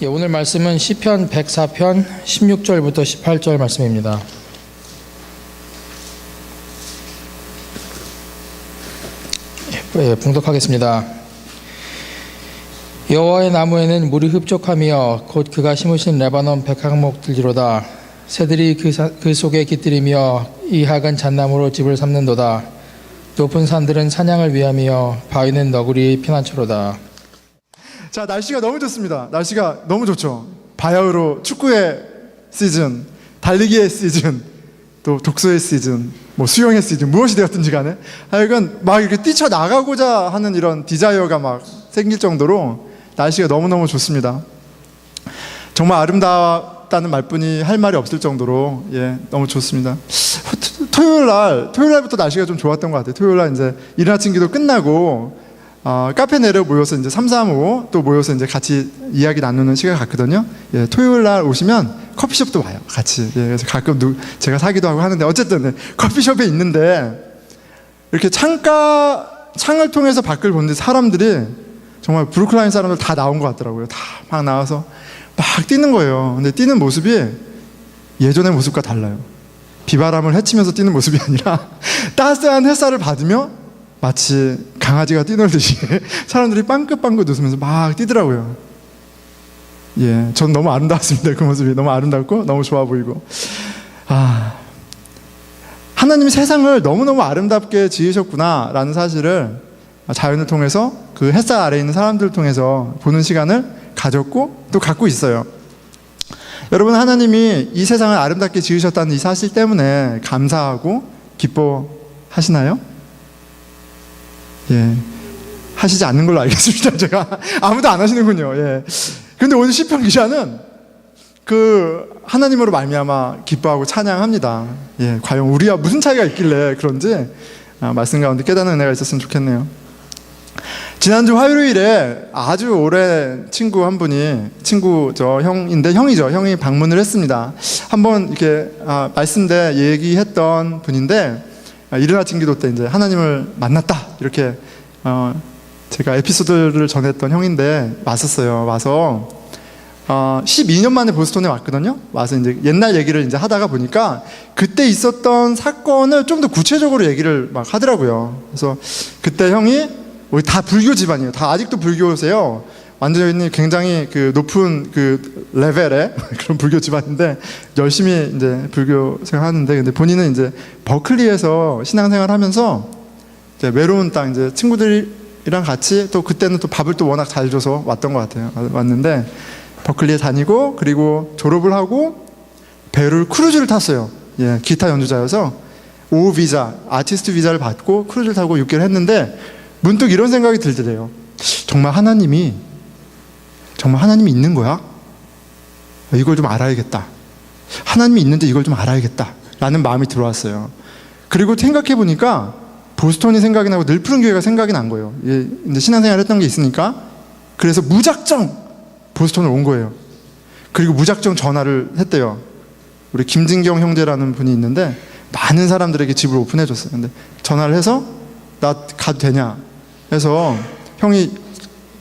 예, 오늘 말씀은 시편 104편 16절부터 18절 말씀입니다. 예, 봉독하겠습니다. 여호와의 나무에는 물이 흡족하며 곧 그가 심으신 레바논 백향목들이로다. 새들이 그 속에 깃들이며 이 학은 잣나무로 집을 삼는도다. 높은 산들은 사냥을 위하며 바위는 너구리의 피난처로다. 자, 날씨가 너무 좋습니다. 날씨가 너무 좋죠. 바야흐로 축구의 시즌, 달리기의 시즌, 또 독서의 시즌, 뭐 수영의 시즌, 무엇이 되었든지 간에 하여간 막 이렇게 뛰쳐나가고자 하는 이런 디자이어가 막 생길 정도로 날씨가 너무너무 좋습니다. 정말 아름답다는 말뿐이 할 말이 없을 정도로 너무 좋습니다. 토요일 날부터 날씨가 좀 좋았던 것 같아요. 토요일 날 이제 이른 아침 기도 끝나고 카페 내려 모여서 이제 335 또 모여서 이제 같이 이야기 나누는 시간을 갖거든요. 토요일 날 오시면 커피숍도 와요, 같이. 그래서 가끔 제가 사기도 하고 하는데 어쨌든 커피숍에 있는데 이렇게 창을 통해서 밖을 보는데 사람들이 정말 브루클라인 사람들 다 나온 것 같더라고요. 다 막 나와서 막 뛰는 거예요. 근데 뛰는 모습이 예전의 모습과 달라요. 비바람을 헤치면서 뛰는 모습이 아니라 따스한 햇살을 받으며 마치 강아지가 뛰놀듯이 사람들이 빵긋빵긋 웃으면서 막 뛰더라고요. 전 너무 아름다웠습니다. 그 모습이 너무 아름답고 너무 좋아 보이고. 하나님이 세상을 너무너무 아름답게 지으셨구나 라는 사실을 자연을 통해서 그 햇살 아래에 있는 사람들을 통해서 보는 시간을 가졌고 또 갖고 있어요. 여러분, 하나님이 이 세상을 아름답게 지으셨다는 이 사실 때문에 감사하고 기뻐하시나요? 하시지 않는 걸로 알겠습니다. 제가 아무도 안 하시는군요. 근데 오늘 시편 기자는 그 하나님으로 말미암아 기뻐하고 찬양합니다. 과연 우리와 무슨 차이가 있길래 그런지 말씀 가운데 깨닫는 은혜가 있었으면 좋겠네요. 지난주 화요일에 아주 오랜 친구 한 분이, 형이 방문을 했습니다. 한번 이렇게 말씀대 얘기했던 분인데, 이른 아침 기도 때 이제 하나님을 만났다 이렇게 제가 에피소드를 전했던 형인데 왔었어요. 와서 12년 만에 보스턴에 왔거든요. 와서 이제 옛날 얘기를 이제 하다가 보니까 그때 있었던 사건을 좀 더 구체적으로 얘기를 막 하더라고요. 그래서 그때 형이 우리 다 불교 집안이에요. 다 아직도 불교세요. 완전히 굉장히 그 높은 그 레벨의 그런 불교 집안인데 열심히 이제 불교 생활하는데, 근데 본인은 이제 버클리에서 신앙생활 하면서 이제 외로운 땅, 이제 친구들이랑 같이 또 그때는 또 밥을 또 워낙 잘 줘서 왔던 것 같아요. 왔는데 버클리에 다니고 그리고 졸업을 하고 배를 크루즈를 탔어요. 기타 연주자여서 O 비자, 아티스트 비자를 받고 크루즈를 타고 6개월 했는데 문득 이런 생각이 들더래요. 정말 하나님이 있는 거야? 이걸 좀 알아야겠다. 하나님이 있는데 이걸 좀 알아야겠다 라는 마음이 들어왔어요. 그리고 생각해 보니까 보스턴이 생각이 나고 늘 푸른 교회가 생각이 난 거예요. 이제 신앙생활 했던 게 있으니까. 그래서 무작정 보스턴을 온 거예요. 그리고 무작정 전화를 했대요. 우리 김진경 형제라는 분이 있는데 많은 사람들에게 집을 오픈해 줬어요. 근데 전화를 해서 나 가도 되냐 해서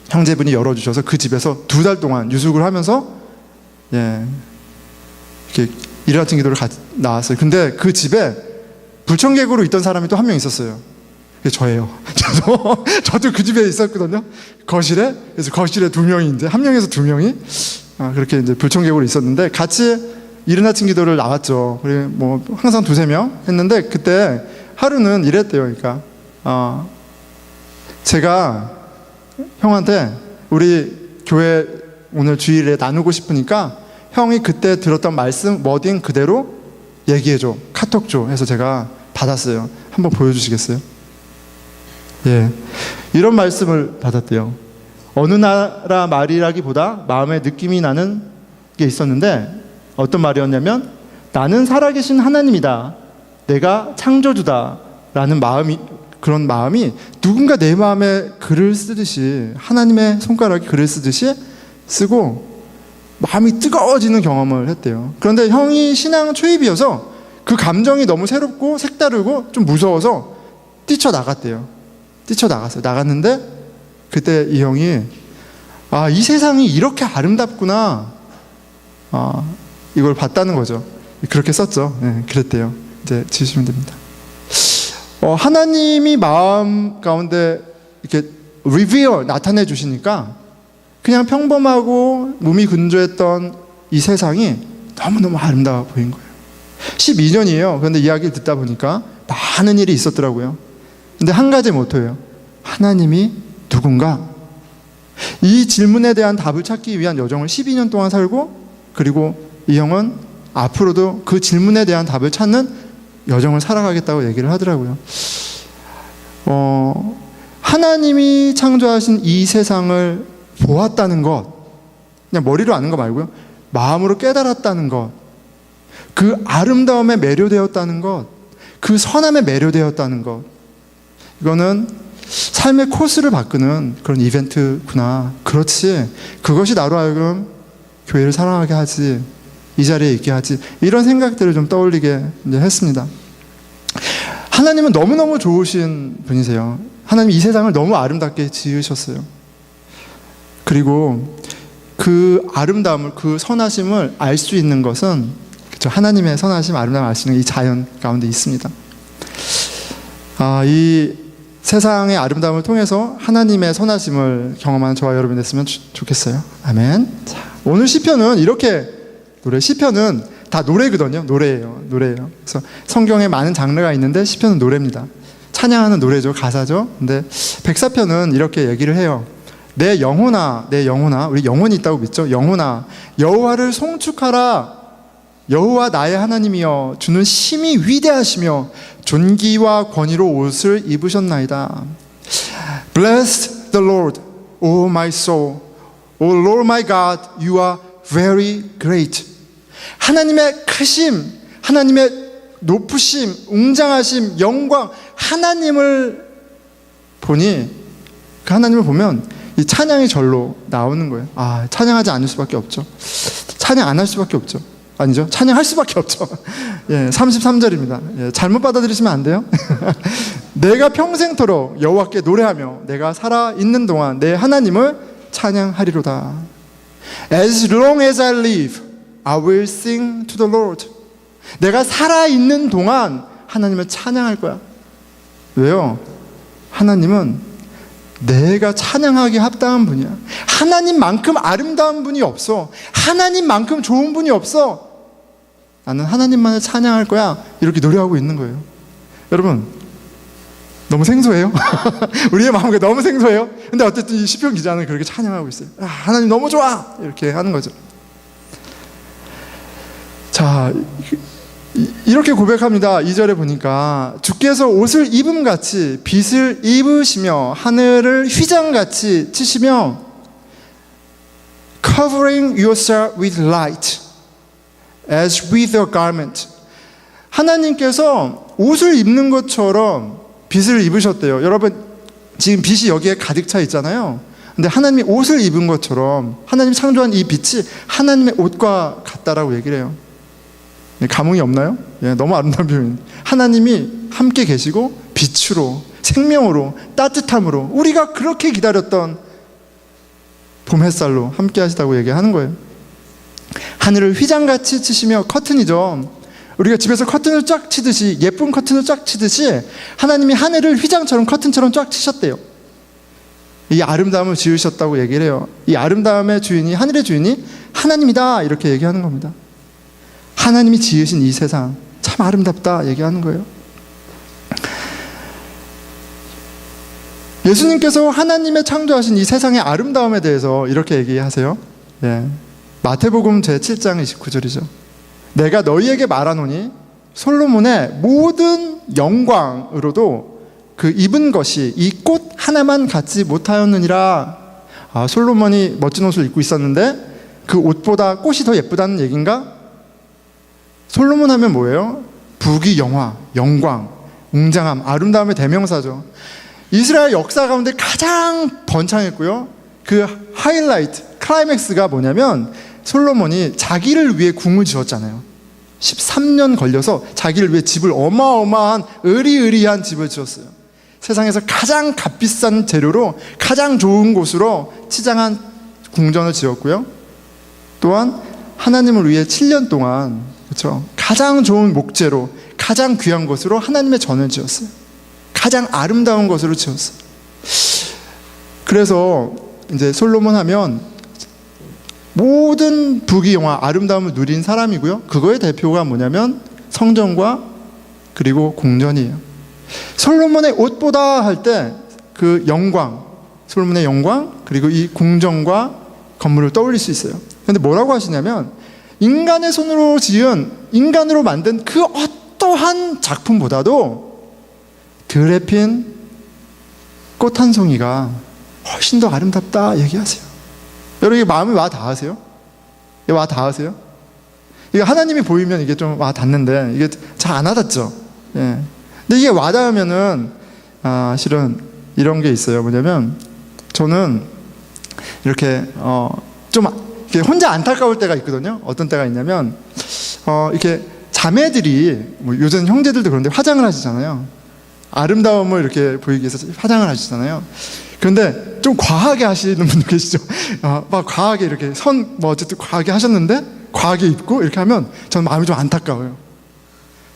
형제분이 열어주셔서 그 집에서 2달 동안 유숙을 하면서 이렇게 이른 아침 기도를 나왔어요. 근데 그 집에 불청객으로 있던 사람이 또 한 명 있었어요. 그게 저예요. 저도 그 집에 있었거든요. 거실에. 그래서 거실에 2명이 이제 1명에서 2명이 그렇게 이제 불청객으로 있었는데 같이 이른 아침 기도를 나왔죠. 그리고 뭐 항상 2-3명 했는데 그때 하루는 이랬대요. 그러니까 제가 형한테 우리 교회 오늘 주일에 나누고 싶으니까 형이 그때 들었던 말씀 워딩 그대로 얘기해줘, 카톡 줘 해서 제가 받았어요. 한번 보여주시겠어요? 이런 말씀을 받았대요. 어느 나라 말이라기보다 마음에 느낌이 나는 게 있었는데 어떤 말이었냐면, 나는 살아계신 하나님이다, 내가 창조주다 라는 그런 마음이 누군가 내 마음에 글을 쓰듯이, 하나님의 손가락이 글을 쓰듯이 쓰고 마음이 뜨거워지는 경험을 했대요. 그런데 형이 신앙 초입이어서 그 감정이 너무 새롭고 색다르고 좀 무서워서 뛰쳐나갔대요. 뛰쳐나갔어요. 나갔는데 그때 이 형이 이 세상이 이렇게 아름답구나. 이걸 봤다는 거죠. 그렇게 썼죠. 네, 그랬대요. 이제 지으시면 됩니다. 하나님이 마음 가운데 이렇게 나타내 주시니까 그냥 평범하고 몸이 근조했던 이 세상이 너무너무 아름다워 보인 거예요. 12년이에요. 그런데 이야기를 듣다 보니까 많은 일이 있었더라고요. 근데 한 가지 모토예요. 하나님이 누군가? 이 질문에 대한 답을 찾기 위한 여정을 12년 동안 살고, 그리고 이 형은 앞으로도 그 질문에 대한 답을 찾는 여정을 살아가겠다고 얘기를 하더라고요. 하나님이 창조하신 이 세상을 보았다는 것, 그냥 머리로 아는 거 말고요, 마음으로 깨달았다는 것, 그 아름다움에 매료되었다는 것, 그 선함에 매료되었다는 것, 이거는 삶의 코스를 바꾸는 그런 이벤트구나. 그렇지, 그것이 나로 하여금 교회를 사랑하게 하지, 이 자리에 있게 하지, 이런 생각들을 좀 떠올리게 이제 했습니다. 하나님은 너무너무 좋으신 분이세요. 하나님 이 세상을 너무 아름답게 지으셨어요. 그리고 그 아름다움을, 그 선하심을 알 수 있는 것은, 그렇죠, 하나님의 선하심, 아름다움을 알 수 있는 이 자연 가운데 있습니다. 이 세상의 아름다움을 통해서 하나님의 선하심을 경험하는 저와 여러분이 됐으면 좋겠어요. 아멘. 자, 오늘 시편은 이렇게 시편은 다 노래거든요. 노래예요. 그래서 성경에 많은 장르가 있는데 시편은 노래입니다. 찬양하는 노래죠. 가사죠. 근데 백사편은 이렇게 얘기를 해요. 내 영혼아, 우리 영혼이 있다고 믿죠? 영혼아, 여호와를 송축하라. 여호와 나의 하나님이여, 주는 심히 위대하시며 존귀와 권위로 옷을 입으셨나이다. Bless the Lord, O my soul. O Lord my God, you are very great. 하나님의 크심, 하나님의 높으심, 웅장하심, 영광, 하나님을 보니, 그 하나님을 보면 이 찬양이 절로 나오는 거예요. 찬양하지 않을 수밖에 없죠. 찬양 안 할 수밖에 없죠. 아니죠. 찬양할 수밖에 없죠. 33절입니다. 잘못 받아들이시면 안 돼요. 내가 평생토록 여호와께 노래하며 내가 살아있는 동안 내 하나님을 찬양하리로다. As long as I live, I will sing to the Lord. 내가 살아있는 동안 하나님을 찬양할 거야. 왜요? 하나님은 내가 찬양하기 합당한 분이야. 하나님만큼 아름다운 분이 없어. 하나님만큼 좋은 분이 없어. 나는 하나님만을 찬양할 거야. 이렇게 노래하고 있는 거예요. 여러분, 너무 생소해요? 우리의 마음이 너무 생소해요? 근데 어쨌든 이 시편 기자는 그렇게 찬양하고 있어요. 하나님 너무 좋아! 이렇게 하는 거죠. 자, 이렇게 고백합니다. 2절에 보니까 주께서 옷을 입음같이 빛을 입으시며 하늘을 휘장같이 치시며 covering yourself with light as with a garment. 하나님께서 옷을 입는 것처럼 빛을 입으셨대요. 여러분, 지금 빛이 여기에 가득 차 있잖아요. 근데 하나님이 옷을 입은 것처럼 하나님이 창조한 이 빛이 하나님의 옷과 같다라고 얘기를 해요. 감흥이 없나요? 너무 아름다운 표현. 하나님이 함께 계시고 빛으로, 생명으로, 따뜻함으로 우리가 그렇게 기다렸던 봄 햇살로 함께 하시다고 얘기하는 거예요. 하늘을 휘장같이 치시며, 커튼이죠. 우리가 집에서 커튼을 쫙 치듯이, 예쁜 커튼을 쫙 치듯이 하나님이 하늘을 휘장처럼, 커튼처럼 쫙 치셨대요. 이 아름다움을 지으셨다고 얘기를 해요. 이 아름다움의 주인이, 하늘의 주인이 하나님이다, 이렇게 얘기하는 겁니다. 하나님이 지으신 이 세상 참 아름답다 얘기하는 거예요. 예수님께서 하나님의 창조하신 이 세상의 아름다움에 대해서 이렇게 얘기하세요. 마태복음 제7장 29절이죠. 내가 너희에게 말하노니 솔로몬의 모든 영광으로도 그 입은 것이 이 꽃 하나만 갖지 못하였느니라. 솔로몬이 멋진 옷을 입고 있었는데 그 옷보다 꽃이 더 예쁘다는 얘기인가? 솔로몬 하면 뭐예요? 부귀영화, 영광, 웅장함, 아름다움의 대명사죠. 이스라엘 역사 가운데 가장 번창했고요, 그 하이라이트, 클라이맥스가 뭐냐면 솔로몬이 자기를 위해 궁을 지었잖아요. 13년 걸려서 자기를 위해 집을, 어마어마한 으리으리한 집을 지었어요. 세상에서 가장 값비싼 재료로 가장 좋은 곳으로 치장한 궁전을 지었고요. 또한 하나님을 위해 7년 동안, 그렇죠, 가장 좋은 목재로, 가장 귀한 것으로 하나님의 전을 지었어요. 가장 아름다운 것으로 지었어요. 그래서 이제 솔로몬 하면 모든 부귀영화, 아름다움을 누린 사람이고요. 그거의 대표가 뭐냐면 성전과 그리고 궁전이에요. 솔로몬의 옷보다 할 때 그 영광, 솔로몬의 영광, 그리고 이 궁전과 건물을 떠올릴 수 있어요. 그런데 뭐라고 하시냐면 인간의 손으로 지은, 인간으로 만든 그 어떠한 작품보다도 들에 핀 꽃 한 송이가 훨씬 더 아름답다 얘기하세요. 여러분, 이게 마음이 와 닿으세요? 이게 와 닿으세요? 이게 하나님이 보이면 이게 좀 와 닿는데 이게 잘 안 와닿죠. 예. 근데 이게 와 닿으면은 실은 이런 게 있어요. 뭐냐면 저는 이렇게 좀 이렇게 혼자 안타까울 때가 있거든요. 어떤 때가 있냐면 이렇게 자매들이 뭐 요즘 형제들도 그런데 화장을 하시잖아요. 아름다움을 이렇게 보이기 위해서 화장을 하시잖아요. 그런데 좀 과하게 하시는 분도 계시죠. 막 과하게 이렇게 뭐 어쨌든 과하게 하셨는데 과하게 입고 이렇게 하면 저는 마음이 좀 안타까워요.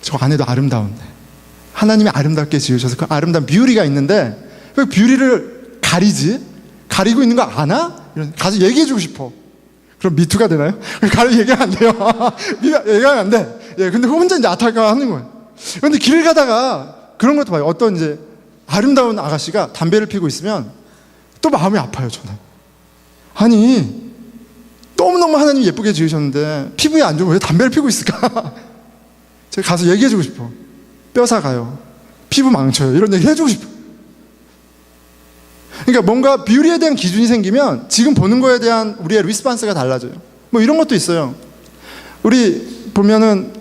저 안에도 아름다운데 하나님이 아름답게 지으셔서 그 아름다운 뷰티가 있는데 왜 뷰티를 가리지? 가리고 있는 거 아나? 가서 얘기해주고 싶어. 그럼 미투가 되나요? 얘기하면 안 돼요. 얘기하면 안 돼. 예, 근데 혼자 이제 안타까워하는 거예요. 그런데 길을 가다가 그런 것도 봐요. 어떤 이제 아름다운 아가씨가 담배를 피우고 있으면 또 마음이 아파요, 저는. 아니, 너무너무 하나님 예쁘게 지으셨는데 피부에 안 좋으면 왜 담배를 피우고 있을까? 제가 가서 얘기해주고 싶어. 뼈 사가요. 피부 망쳐요. 이런 얘기 해주고 싶어. 그러니까 뭔가 뷰티에 대한 기준이 생기면 지금 보는 거에 대한 우리의 리스판스가 달라져요. 뭐 이런 것도 있어요. 우리 보면은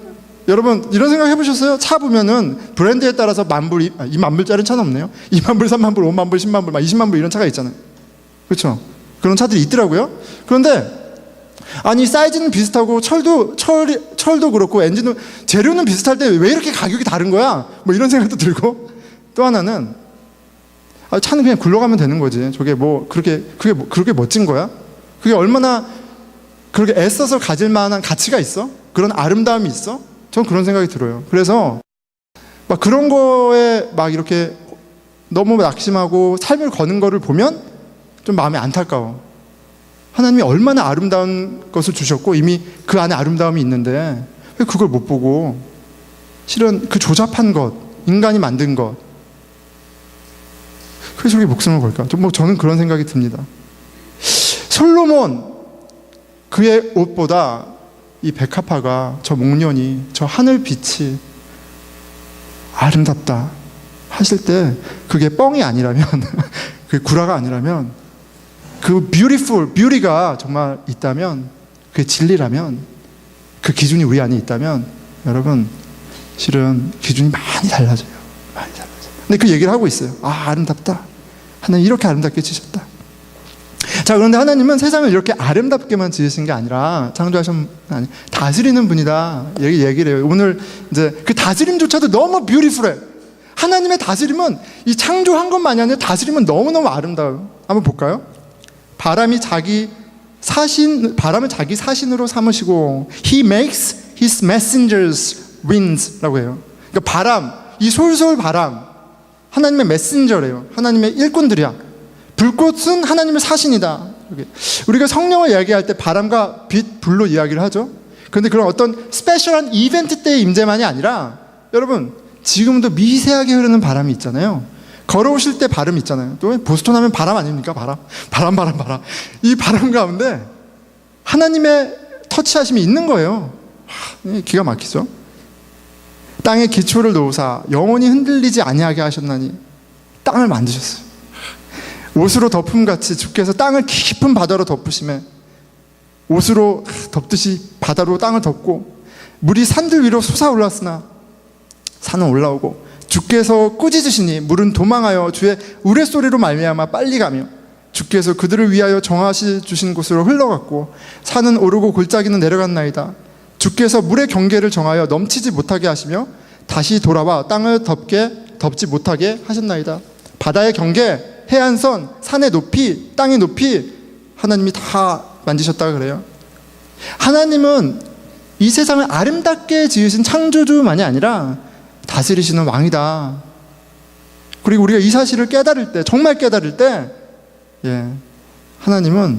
여러분 이런 생각 해보셨어요? 차 보면은 브랜드에 따라서 만불, 2만 불짜리는 차는 없네요. 2만 불, 3만 불, 5만 불, 10만 불, 20만 불 이런 차가 있잖아요. 그렇죠? 그런 차들이 있더라고요. 그런데 아니 사이즈는 비슷하고 철도 그렇고 엔진도 재료는 비슷할 때 왜 이렇게 가격이 다른 거야? 뭐 이런 생각도 들고 또 하나는 차는 그냥 굴러가면 되는 거지. 저게 뭐 그렇게 멋진 거야? 그게 얼마나 그렇게 애써서 가질 만한 가치가 있어? 그런 아름다움이 있어? 전 그런 생각이 들어요. 그래서 막 그런 거에 막 이렇게 너무 낙심하고 삶을 거는 거를 보면 좀 마음이 안타까워. 하나님이 얼마나 아름다운 것을 주셨고 이미 그 안에 아름다움이 있는데 왜 그걸 못 보고 실은 그 조잡한 것, 인간이 만든 것, 그래서 저게 목숨을 걸까? 저는 그런 생각이 듭니다. 솔로몬 그의 옷보다 이 백합화가, 저 목련이, 저 하늘빛이 아름답다 하실 때 그게 뻥이 아니라면 그게 구라가 아니라면 그 뷰티가 정말 있다면, 그게 진리라면, 그 기준이 우리 안에 있다면 여러분 실은 기준이 많이 달라져요. 많이 달라져요. 근데 그 얘기를 하고 있어요. 아름답다. 하나님 이렇게 아름답게 지으셨다. 자, 그런데 하나님은 세상을 이렇게 아름답게만 지으신 게 아니라 다스리는 분이다. 얘기를 해요. 오늘 이제 그 다스림조차도 너무 뷰티풀해. 하나님의 다스림은 이 창조한 것만이 아니라 다스림은 너무너무 아름다워요. 한번 볼까요? 바람을 자기 사신으로 삼으시고 He makes His messengers winds라고 해요. 그러니까 바람, 이 솔솔 바람, 하나님의 메신저래요. 하나님의 일꾼들이야. 불꽃은 하나님의 사신이다. 우리가 성령을 이야기할 때 바람과 빛, 불로 이야기를 하죠. 그런데 그런 어떤 스페셜한 이벤트 때의 임재만이 아니라 여러분 지금도 미세하게 흐르는 바람이 있잖아요. 걸어오실 때 바람 있잖아요. 또 보스턴 하면 바람 아닙니까? 바람. 이 바람 가운데 하나님의 터치하심이 있는 거예요. 기가 막히죠. 땅에 기초를 놓으사 영원히 흔들리지 아니하게 하셨나니 땅을 만드셨어요. 옷으로 덮음같이 주께서 땅을 깊은 바다로 덮으심에 옷으로 덮듯이 바다로 땅을 덮고 물이 산들 위로 솟아올랐으나 산은 올라오고 주께서 꾸짖으시니 물은 도망하여 주의 우레소리로 말미암아 빨리 가며 주께서 그들을 위하여 정하시 주신 곳으로 흘러갔고 산은 오르고 골짜기는 내려갔나이다. 주께서 물의 경계를 정하여 넘치지 못하게 하시며 다시 돌아와 땅을 덮지 못하게 하셨나이다. 바다의 경계, 해안선, 산의 높이, 땅의 높이 하나님이 다 만지셨다고 그래요. 하나님은 이 세상을 아름답게 지으신 창조주만이 아니라 다스리시는 왕이다. 그리고 우리가 이 사실을 깨달을 때, 정말 깨달을 때, 하나님은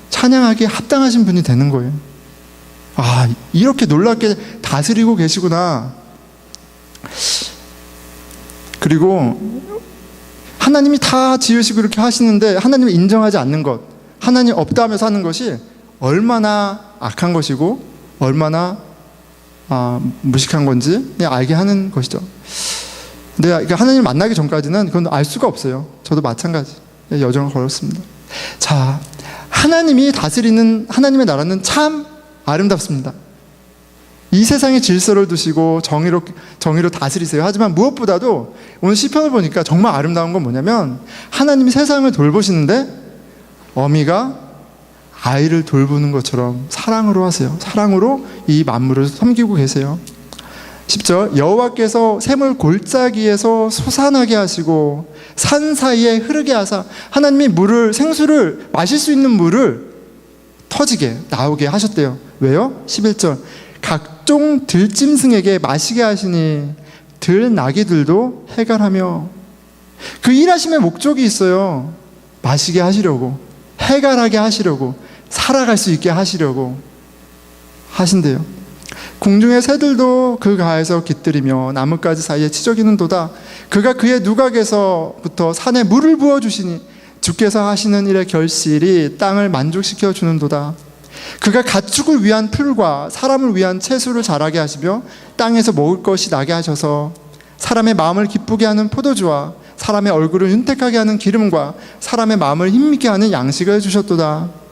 찬양하기에 합당하신 분이 되는 거예요. 아, 이렇게 놀랍게 다스리고 계시구나. 그리고 하나님이 다 지으시고 이렇게 하시는데 하나님을 인정하지 않는 것, 하나님 없다 하면서 하는 것이 얼마나 악한 것이고 얼마나 무식한 건지 알게 하는 것이죠. 근데 하나님을 만나기 전까지는 그건 알 수가 없어요. 저도 마찬가지 여정을 걸었습니다. 자, 하나님이 다스리는 하나님의 나라는 참 아름답습니다. 이 세상에 질서를 두시고 정의로 다스리세요. 하지만 무엇보다도 오늘 시편을 보니까 정말 아름다운 건 뭐냐면 하나님이 세상을 돌보시는데 어미가 아이를 돌보는 것처럼 사랑으로 하세요. 사랑으로 이 만물을 섬기고 계세요. 10절, 여호와께서 샘을 골짜기에서 솟아나게 하시고 산 사이에 흐르게 하사, 하나님이 생수를 마실 수 있는 물을 터지게 나오게 하셨대요. 왜요? 11절, 각종 들짐승에게 마시게 하시니 들나귀들도 해갈하며. 그 일하심의 목적이 있어요. 마시게 하시려고, 해갈하게 하시려고, 살아갈 수 있게 하시려고 하신대요. 공중의 새들도 그 가에서 깃들이며 나뭇가지 사이에 치저기는도다. 그가 그의 누각에서부터 산에 물을 부어주시니 주께서 하시는 일의 결실이 땅을 만족시켜 주는도다. 그가 가축을 위한 풀과 사람을 위한 채소를 자라게 하시며 땅에서 먹을 것이 나게 하셔서 사람의 마음을 기쁘게 하는 포도주와 사람의 얼굴을 윤택하게 하는 기름과 사람의 마음을 힘있게 하는 양식을 주셨도다.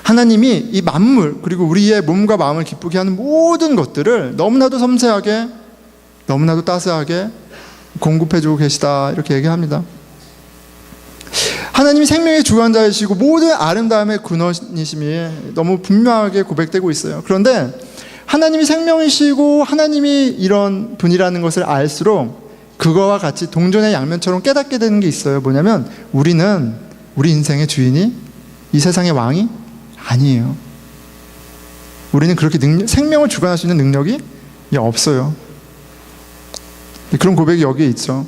하나님이 이 만물, 그리고 우리의 몸과 마음을 기쁘게 하는 모든 것들을 너무나도 섬세하게, 너무나도 따스하게 공급해주고 계시다, 이렇게 얘기합니다. 하나님이 생명의 주관자이시고 모든 아름다움의 근원이심이 너무 분명하게 고백되고 있어요. 그런데 하나님이 생명이시고 하나님이 이런 분이라는 것을 알수록 그거와 같이 동전의 양면처럼 깨닫게 되는 게 있어요. 뭐냐면 우리는 우리 인생의 주인이 이 세상의 왕이 아니에요. 우리는 그렇게 생명을 주관할 수 있는 능력이 없어요. 그런 고백이 여기에 있죠.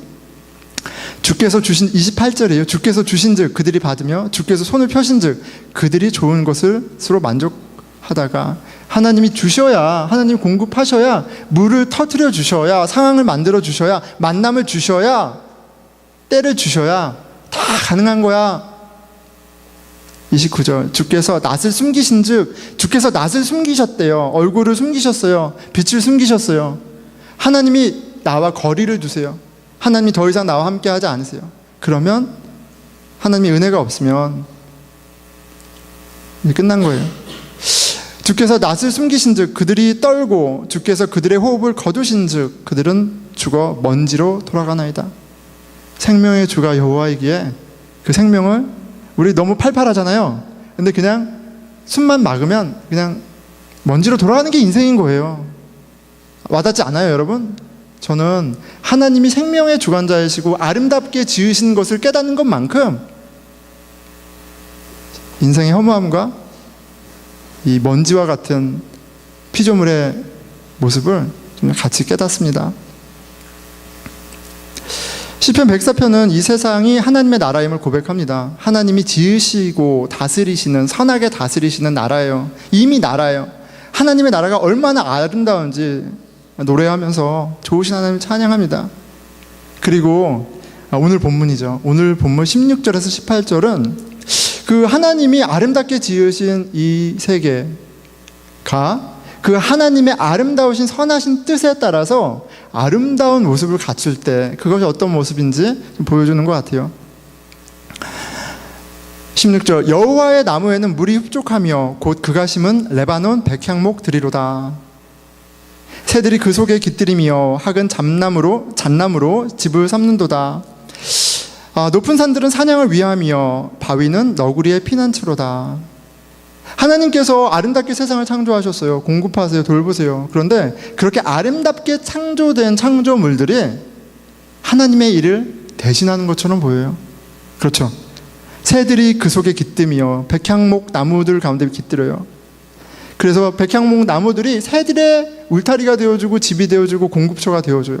주께서 주신, 28절이에요. 주께서 주신즉 그들이 받으며 주께서 손을 펴신즉 그들이 좋은 것으로 만족하다가, 하나님이 주셔야, 하나님이 공급하셔야, 물을 터뜨려 주셔야, 상황을 만들어 주셔야, 만남을 주셔야, 때를 주셔야 다 가능한 거야. 29절, 주께서 낯을 숨기신즉, 주께서 낯을 숨기셨대요. 얼굴을 숨기셨어요. 빛을 숨기셨어요. 하나님이 나와 거리를 두세요. 하나님이 더 이상 나와 함께 하지 않으세요. 그러면 하나님의 은혜가 없으면 이제 끝난 거예요. 주께서 낯을 숨기신즉 그들이 떨고 주께서 그들의 호흡을 거두신즉 그들은 죽어 먼지로 돌아가나이다. 생명의 주가 여호와이기에 그 생명을, 우리 너무 팔팔하잖아요. 근데 그냥 숨만 막으면 그냥 먼지로 돌아가는 게 인생인 거예요. 와닿지 않아요, 여러분? 저는 하나님이 생명의 주관자이시고 아름답게 지으신 것을 깨닫는 것만큼 인생의 허무함과 이 먼지와 같은 피조물의 모습을 좀 같이 깨닫습니다. 시편 104편은 이 세상이 하나님의 나라임을 고백합니다. 하나님이 지으시고 다스리시는, 선하게 다스리시는 나라예요. 이미 나라예요. 하나님의 나라가 얼마나 아름다운지 노래하면서 좋으신 하나님을 찬양합니다. 그리고 오늘 본문이죠. 오늘 본문 16절에서 18절은 그 하나님이 아름답게 지으신 이 세계가 그 하나님의 아름다우신 선하신 뜻에 따라서 아름다운 모습을 갖출 때 그것이 어떤 모습인지 좀 보여주는 것 같아요. 16절, 여호와의 나무에는 물이 흡족하며 곧 그가 심은 레바논 백향목들이로다. 새들이 그 속에 깃들이며 학은 잣나무로 집을 삼는도다. 높은 산들은 사냥을 위하며 바위는 너구리의 피난처로다. 하나님께서 아름답게 세상을 창조하셨어요. 공급하세요. 돌보세요. 그런데 그렇게 아름답게 창조된 창조물들이 하나님의 일을 대신하는 것처럼 보여요. 그렇죠. 새들이 그 속에 깃들며 백향목 나무들 가운데 깃들어요. 그래서 백향목 나무들이 새들의 울타리가 되어주고 집이 되어주고 공급처가 되어줘요.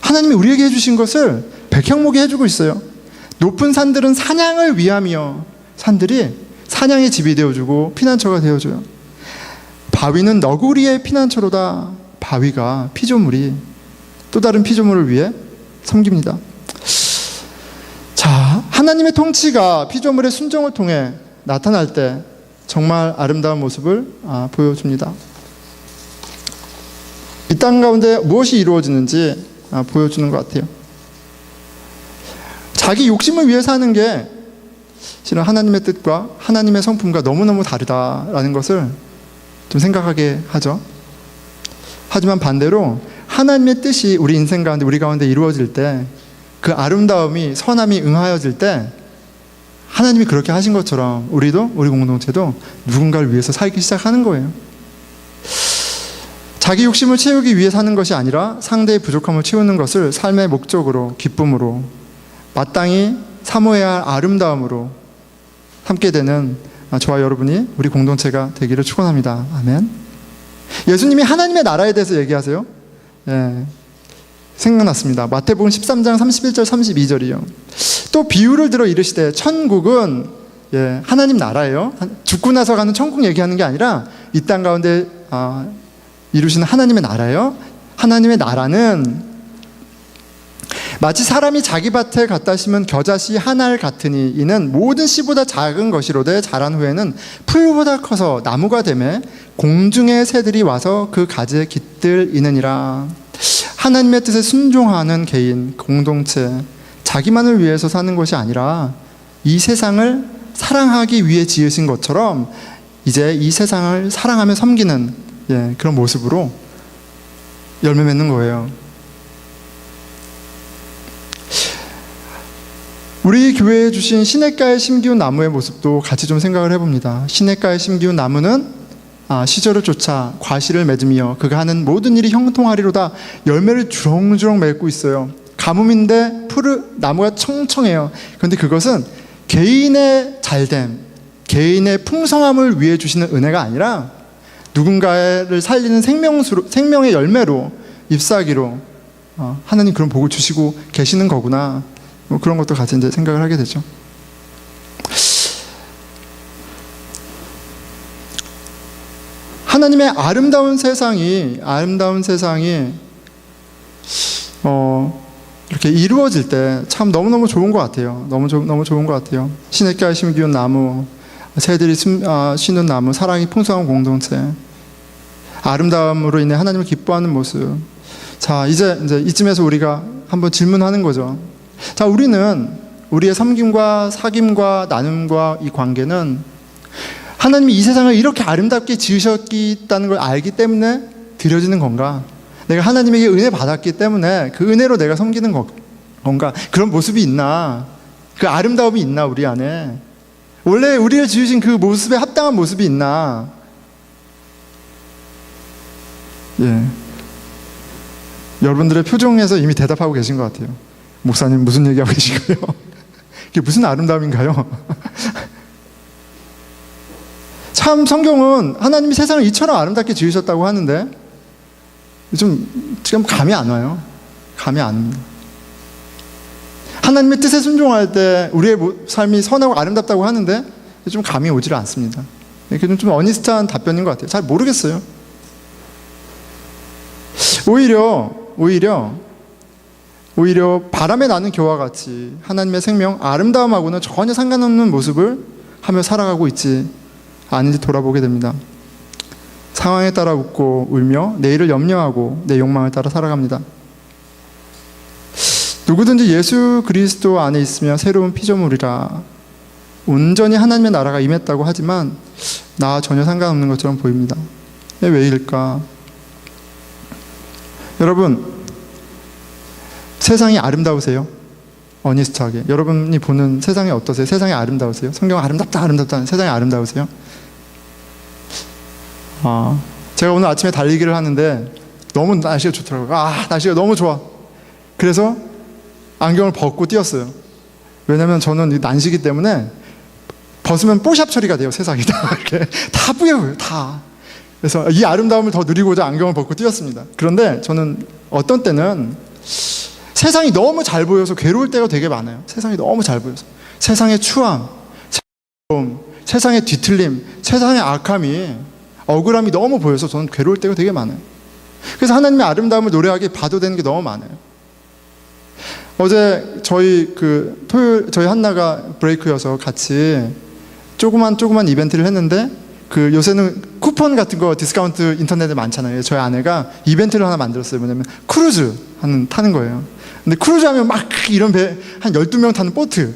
하나님이 우리에게 해주신 것을 백향목이 해주고 있어요. 높은 산들은 사냥을 위하며 산들이 사냥의 집이 되어주고 피난처가 되어줘요. 바위는 너구리의 피난처로다. 바위가 피조물이 또 다른 피조물을 위해 섬깁니다. 자, 하나님의 통치가 피조물의 순종을 통해 나타날 때 정말 아름다운 모습을 보여줍니다. 이 땅 가운데 무엇이 이루어지는지 보여주는 것 같아요. 자기 욕심을 위해 사는 게 실은 하나님의 뜻과 하나님의 성품과 너무너무 다르다라는 것을 좀 생각하게 하죠. 하지만 반대로 하나님의 뜻이 우리 인생 가운데 우리 가운데 이루어질 때 그 아름다움이 선함이 응하여질 때 하나님이 그렇게 하신 것처럼 우리도 우리 공동체도 누군가를 위해서 살기 시작하는 거예요. 자기 욕심을 채우기 위해 사는 것이 아니라 상대의 부족함을 채우는 것을 삶의 목적으로 기쁨으로 마땅히 사모해야 할 아름다움으로 삼게 되는 저와 여러분이 우리 공동체가 되기를 축원합니다. 아멘. 예수님이 하나님의 나라에 대해서 얘기하세요. 예, 생각났습니다. 마태복음 13장 31절 32절이요. 또 비유를 들어 이르시되 천국은 하나님 나라예요. 죽고 나서 가는 천국 얘기하는 게 아니라 이 땅 가운데 이루시는 하나님의 나라예요. 하나님의 나라는 마치 사람이 자기 밭에 갖다 심은 겨자씨 한 알 같으니 이는 모든 씨보다 작은 것이로되 자란 후에는 풀보다 커서 나무가 되매 공중의 새들이 와서 그 가지에 깃들이느니라. 하나님의 뜻에 순종하는 개인, 공동체, 자기만을 위해서 사는 것이 아니라 이 세상을 사랑하기 위해 지으신 것처럼 이제 이 세상을 사랑하며 섬기는 그런 모습으로 열매 맺는 거예요. 우리 교회에 주신 시냇가에 심기운 나무의 모습도 같이 좀 생각을 해봅니다. 시냇가에 심기운 나무는 시절을 쫓아 과실을 맺으며 그가 하는 모든 일이 형통하리로다. 열매를 주렁주렁 맺고 있어요. 가뭄인데 나무가 청청해요. 그런데 그것은 개인의 잘됨, 개인의 풍성함을 위해 주시는 은혜가 아니라 누군가를 살리는 생명의 열매로, 잎사귀로 하나님 그런 복을 주시고 계시는 거구나. 그런 것도 같이 이제 생각을 하게 되죠. 하나님의 아름다운 세상이 이렇게 이루어질 때 참 너무너무 좋은 것 같아요. 너무 좋은 것 같아요. 시냇가에 심기운 나무, 새들이 쉬는 나무, 사랑이 풍성한 공동체, 아름다움으로 인해 하나님을 기뻐하는 모습. 자, 이제 이쯤에서 우리가 한번 질문하는 거죠. 자, 우리의 섬김과 사귐과 나눔과 이 관계는 하나님이 이 세상을 이렇게 아름답게 지으셨다는 걸 알기 때문에 드려지는 건가? 내가 하나님에게 은혜 받았기 때문에 그 은혜로 내가 섬기는 건가? 그런 모습이 있나? 그 아름다움이 있나 우리 안에? 원래 우리를 지으신 그 모습에 합당한 모습이 있나? 여러분들의 표정에서 이미 대답하고 계신 것 같아요. 목사님 무슨 얘기하고 계시고요? 그게 무슨 아름다움인가요? 참 성경은 하나님이 세상을 이처럼 아름답게 지으셨다고 하는데 지금 감이 안 와요. 감이 안 옵니다. 하나님의 뜻에 순종할 때 우리의 삶이 선하고 아름답다고 하는데 좀 감이 오지를 않습니다. 이게 좀 어니스트한 답변인 것 같아요. 잘 모르겠어요. 오히려 바람에 나는 겨와 같이 하나님의 생명, 아름다움하고는 전혀 상관없는 모습을 하며 살아가고 있지 않은지 돌아보게 됩니다. 상황에 따라 웃고 울며 내일을 염려하고 내 욕망을 따라 살아갑니다. 누구든지 예수 그리스도 안에 있으면 새로운 피조물이라. 온전히 하나님의 나라가 임했다고 하지만 나와 전혀 상관없는 것처럼 보입니다. 왜일까? 여러분, 세상이 아름다우세요? 어니스트하게 여러분이 보는 세상이 어떠세요? 세상이 아름다우세요? 성경 아름답다 세상이 아름다우세요? 제가 오늘 아침에 달리기를 하는데 너무 날씨가 좋더라고요. 날씨가 너무 좋아. 그래서 안경을 벗고 뛰었어요. 왜냐면 저는 이 난시기 때문에 벗으면 뽀샵 처리가 돼요. 세상이 다 이렇게 다 뿌여요. 다. 그래서 이 아름다움을 더 누리고자 안경을 벗고 뛰었습니다. 그런데 저는 어떤 때는 세상이 너무 잘 보여서 괴로울 때가 되게 많아요. 세상이 너무 잘 보여서. 세상의 추함, 세상의 뒤틀림, 세상의 악함이, 억울함이 너무 보여서 저는 괴로울 때가 되게 많아요. 그래서 하나님의 아름다움을 노래하기 봐도 되는 게 너무 많아요. 어제 저희 토요일 저희 한나가 브레이크여서 같이 조그만 이벤트를 했는데, 요새는 쿠폰 같은 거 디스카운트 인터넷에 많잖아요. 저희 아내가 이벤트를 하나 만들었어요. 뭐냐면 크루즈 타는 거예요. 근데 크루즈 하면 막 이런 배 한 12명 타는 보트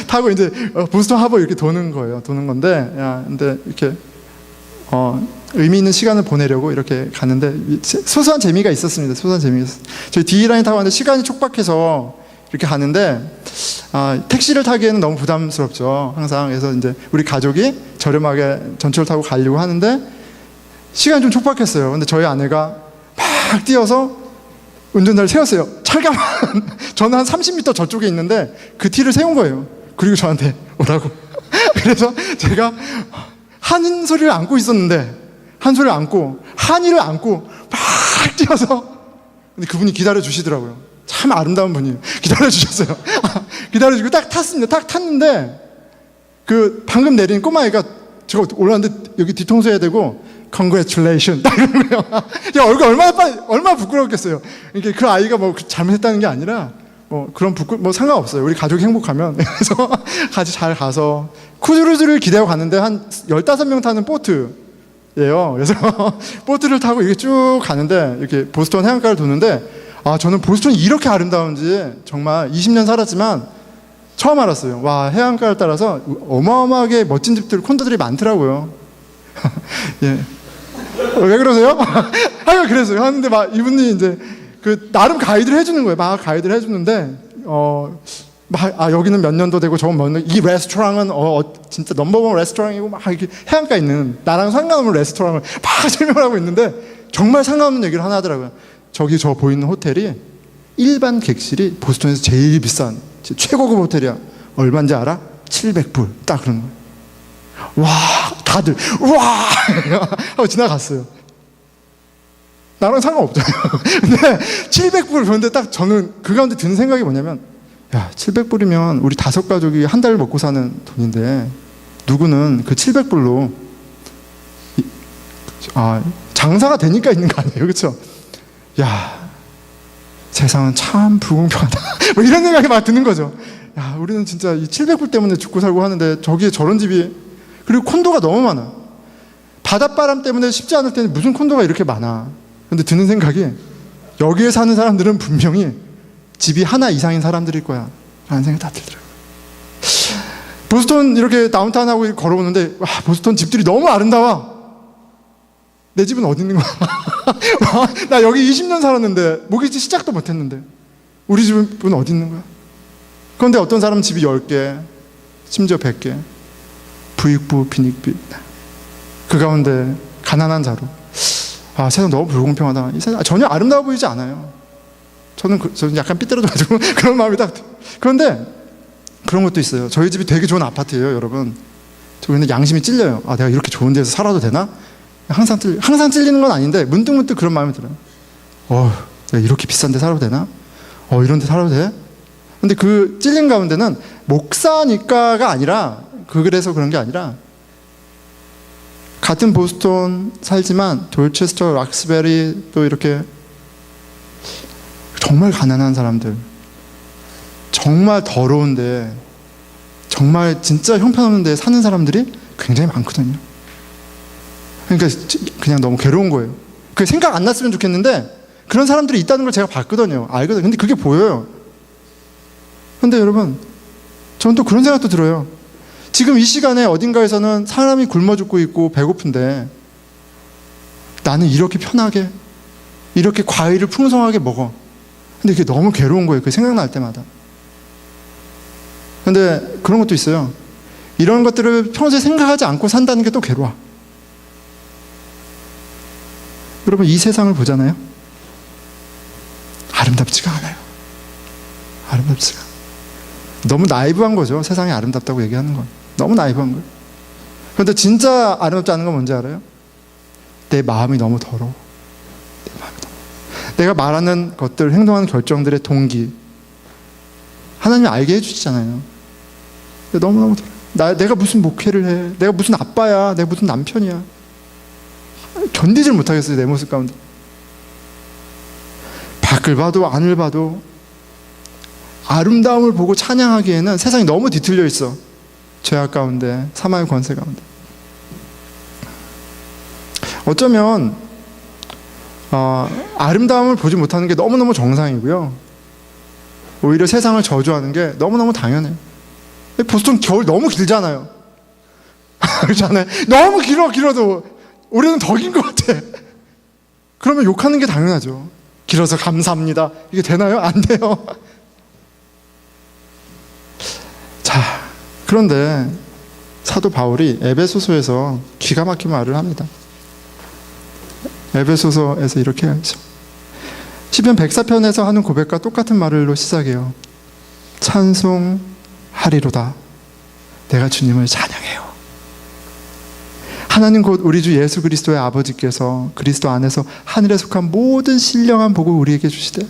타고 이제 보스턴 하버 이렇게 도는 거예요. 도는 건데, 근데 이렇게 의미 있는 시간을 보내려고 이렇게 가는데 소소한 재미가 있었습니다. 소소한 재미가 있었어요. 저희 D라인 타고 가는데 시간이 촉박해서 이렇게 가는데, 택시를 타기에는 너무 부담스럽죠. 항상. 그래서 이제 우리 가족이 저렴하게 전철 타고 가려고 하는데 시간이 좀 촉박했어요. 근데 저희 아내가 막 뛰어서 운전자를 세웠어요. 철가만. 저는 한 30m 저쪽에 있는데 그 티를 세운 거예요. 그리고 저한테 오라고. 그래서 제가 한 소리를 안고 있었는데, 한 소리를 안고, 한이를 안고 막 뛰어서, 근데 그분이 기다려 주시더라고요. 참 아름다운 분이 기다려 주셨어요. 기다려 주고 딱 탔습니다. 딱 탔는데 방금 내린 꼬마애가, 제가 올라왔는데 여기 뒤통수 해야 되고 Congratulations 딱 이러는 거예요. 야, 얼굴 얼마나 부끄럽겠어요. 이게 그 아이가 뭐 잘못했다는 게 아니라 그런 상관없어요. 우리 가족이 행복하면. 그래서 같이 잘 가서 크루즈를 기대하고 갔는데 한 15명 타는 보트예요. 그래서 보트를 타고 이렇게 쭉 가는데, 이렇게 보스턴 해안가를 도는데, 저는 보스턴이 이렇게 아름다운지 정말 20년 살았지만 처음 알았어요. 와, 해안가를 따라서 어마어마하게 멋진 집들, 콘도들이 많더라고요. 예. 왜 그러세요? 그랬어요. 하는데 막 이분이 이제 나름 가이드를 해주는 거예요. 막 가이드를 해주는데, 여기는 몇 년도 되고 저건 몇 년, 이 레스토랑은 진짜 넘버원 레스토랑이고, 막 이렇게 해안가에 있는 나랑 상관없는 레스토랑을 막 설명을 하고 있는데, 정말 상관없는 얘기를 하나 하더라고요. 저기 저 보이는 호텔이 일반 객실이 보스턴에서 제일 비싼 최고급 호텔이야. 얼마인지 알아? 700불. 딱 그런 거예요. 와, 다들 와 하고 지나갔어요. 나랑 상관없잖아요. 근데 700불 그런데 딱 저는 그 가운데 드는 생각이 뭐냐면, 야, 700불이면 우리 5가족이 한 달 먹고 사는 돈인데, 누구는 그 700불로 장사가 되니까 있는 거 아니에요, 그렇죠? 야, 세상은 참 불공평하다. 뭐 이런 생각이 막 드는 거죠. 야, 우리는 진짜 이 700불 때문에 죽고 살고 하는데 저기에 저런 집이, 그리고 콘도가 너무 많아. 바닷바람 때문에 쉽지 않을 때는 무슨 콘도가 이렇게 많아. 근데 드는 생각이, 여기에 사는 사람들은 분명히 집이 하나 이상인 사람들일 거야 라는 생각이 다 들더라고요. 보스턴 이렇게 다운타운하고 걸어오는데, 와, 보스턴 집들이 너무 아름다워. 내 집은 어디 있는 거야? 나 여기 20년 살았는데, 모기지 시작도 못했는데 우리 집은 어디 있는 거야? 그런데 어떤 사람은 집이 10개, 심지어 100개, 부익부 빈익빈, 그 가운데 가난한 자로. 세상 너무 불공평하다. 이 세상 전혀 아름다워 보이지 않아요. 저는 약간 삐뚤어져가지고 그런 마음이 딱. 그런데 그런 것도 있어요. 저희 집이 되게 좋은 아파트예요, 여러분. 저 근데 양심이 찔려요. 내가 이렇게 좋은 데서 살아도 되나? 항상 찔리는 건 아닌데 문득 그런 마음이 들어요. 내가 이렇게 비싼 데 살아도 되나? 이런 데 살아도 돼? 근데 그 찔린 가운데는 목사니까가 아니라, 그래서 그런 게 아니라, 같은 보스턴 살지만 돌체스터, 락스베리, 또 이렇게 정말 가난한 사람들, 정말 더러운데, 정말 진짜 형편없는 데 사는 사람들이 굉장히 많거든요. 그러니까 그냥 너무 괴로운 거예요. 그 생각 안 났으면 좋겠는데 그런 사람들이 있다는 걸 제가 봤거든요. 알거든요. 근데 그게 보여요. 근데 여러분, 저는 또 그런 생각도 들어요. 지금 이 시간에 어딘가에서는 사람이 굶어 죽고 있고 배고픈데, 나는 이렇게 편하게, 이렇게 과일을 풍성하게 먹어. 근데 그게 너무 괴로운 거예요. 그 생각날 때마다. 근데 그런 것도 있어요. 이런 것들을 평소에 생각하지 않고 산다는 게 또 괴로워. 여러분, 이 세상을 보잖아요. 아름답지가 않아요. 아름답지가. 너무 나이브한 거죠. 세상이 아름답다고 얘기하는 건. 너무 나이브한 거예요. 그런데 진짜 아름답지 않은 건 뭔지 알아요? 내 마음이 너무 더러워. 내가 말하는 것들, 행동하는 결정들의 동기, 하나님이 알게 해주시잖아요. 근데 너무너무 더러워. 내가 무슨 목회를 해, 내가 무슨 아빠야, 내가 무슨 남편이야, 견디질 못하겠어요. 내 모습 가운데. 밖을 봐도 안을 봐도 아름다움을 보고 찬양하기에는 세상이 너무 뒤틀려 있어. 죄악 가운데, 사망의 권세 가운데. 어쩌면 아름다움을 보지 못하는 게 너무너무 정상이고요, 오히려 세상을 저주하는 게 너무너무 당연해요. 보통 겨울 너무 길잖아요. 그렇잖아요. 너무 길어도 올해는 더 긴 것 같아. 그러면 욕하는 게 당연하죠. 길어서 감사합니다. 이게 되나요? 안 돼요. 자, 그런데 사도 바울이 에베소서에서 기가 막힌 말을 합니다. 에베소서에서 이렇게 하죠. 시편 104편에서 하는 고백과 똑같은 말로 시작해요. 찬송하리로다. 내가 주님을 찬양해요. 하나님 곧 우리 주 예수 그리스도의 아버지께서 그리스도 안에서 하늘에 속한 모든 신령한 복을 우리에게 주시되,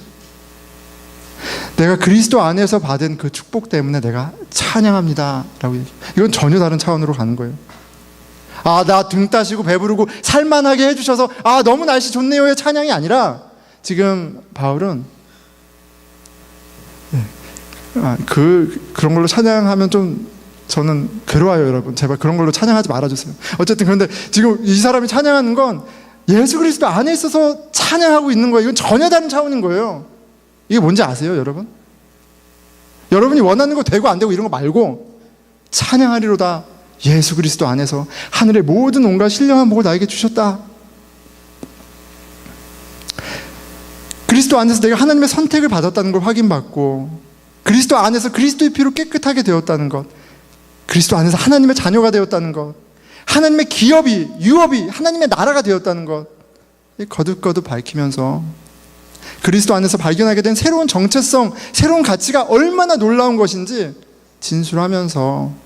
내가 그리스도 안에서 받은 그 축복 때문에 내가 찬양합니다 라고 얘기해요. 이건 전혀 다른 차원으로 가는 거예요. 나 등 따시고 배부르고 살만하게 해주셔서 너무 날씨 좋네요의 찬양이 아니라, 지금 바울은 그런 걸로 찬양하면 좀 저는 괴로워요. 여러분, 제발 그런 걸로 찬양하지 말아주세요. 어쨌든 그런데 지금 이 사람이 찬양하는 건 예수 그리스도 안에 있어서 찬양하고 있는 거예요. 이건 전혀 다른 차원인 거예요. 이게 뭔지 아세요, 여러분? 여러분이 원하는 거 되고 안 되고 이런 거 말고, 찬양하리로다. 예수 그리스도 안에서 하늘의 모든 온갖 신령한 복을 나에게 주셨다. 그리스도 안에서 내가 하나님의 선택을 받았다는 걸 확인받고, 그리스도 안에서 그리스도의 피로 깨끗하게 되었다는 것, 그리스도 안에서 하나님의 자녀가 되었다는 것, 하나님의 기업이, 유업이 하나님의 나라가 되었다는 것, 거듭거듭 밝히면서 그리스도 안에서 발견하게 된 새로운 정체성, 새로운 가치가 얼마나 놀라운 것인지 진술하면서,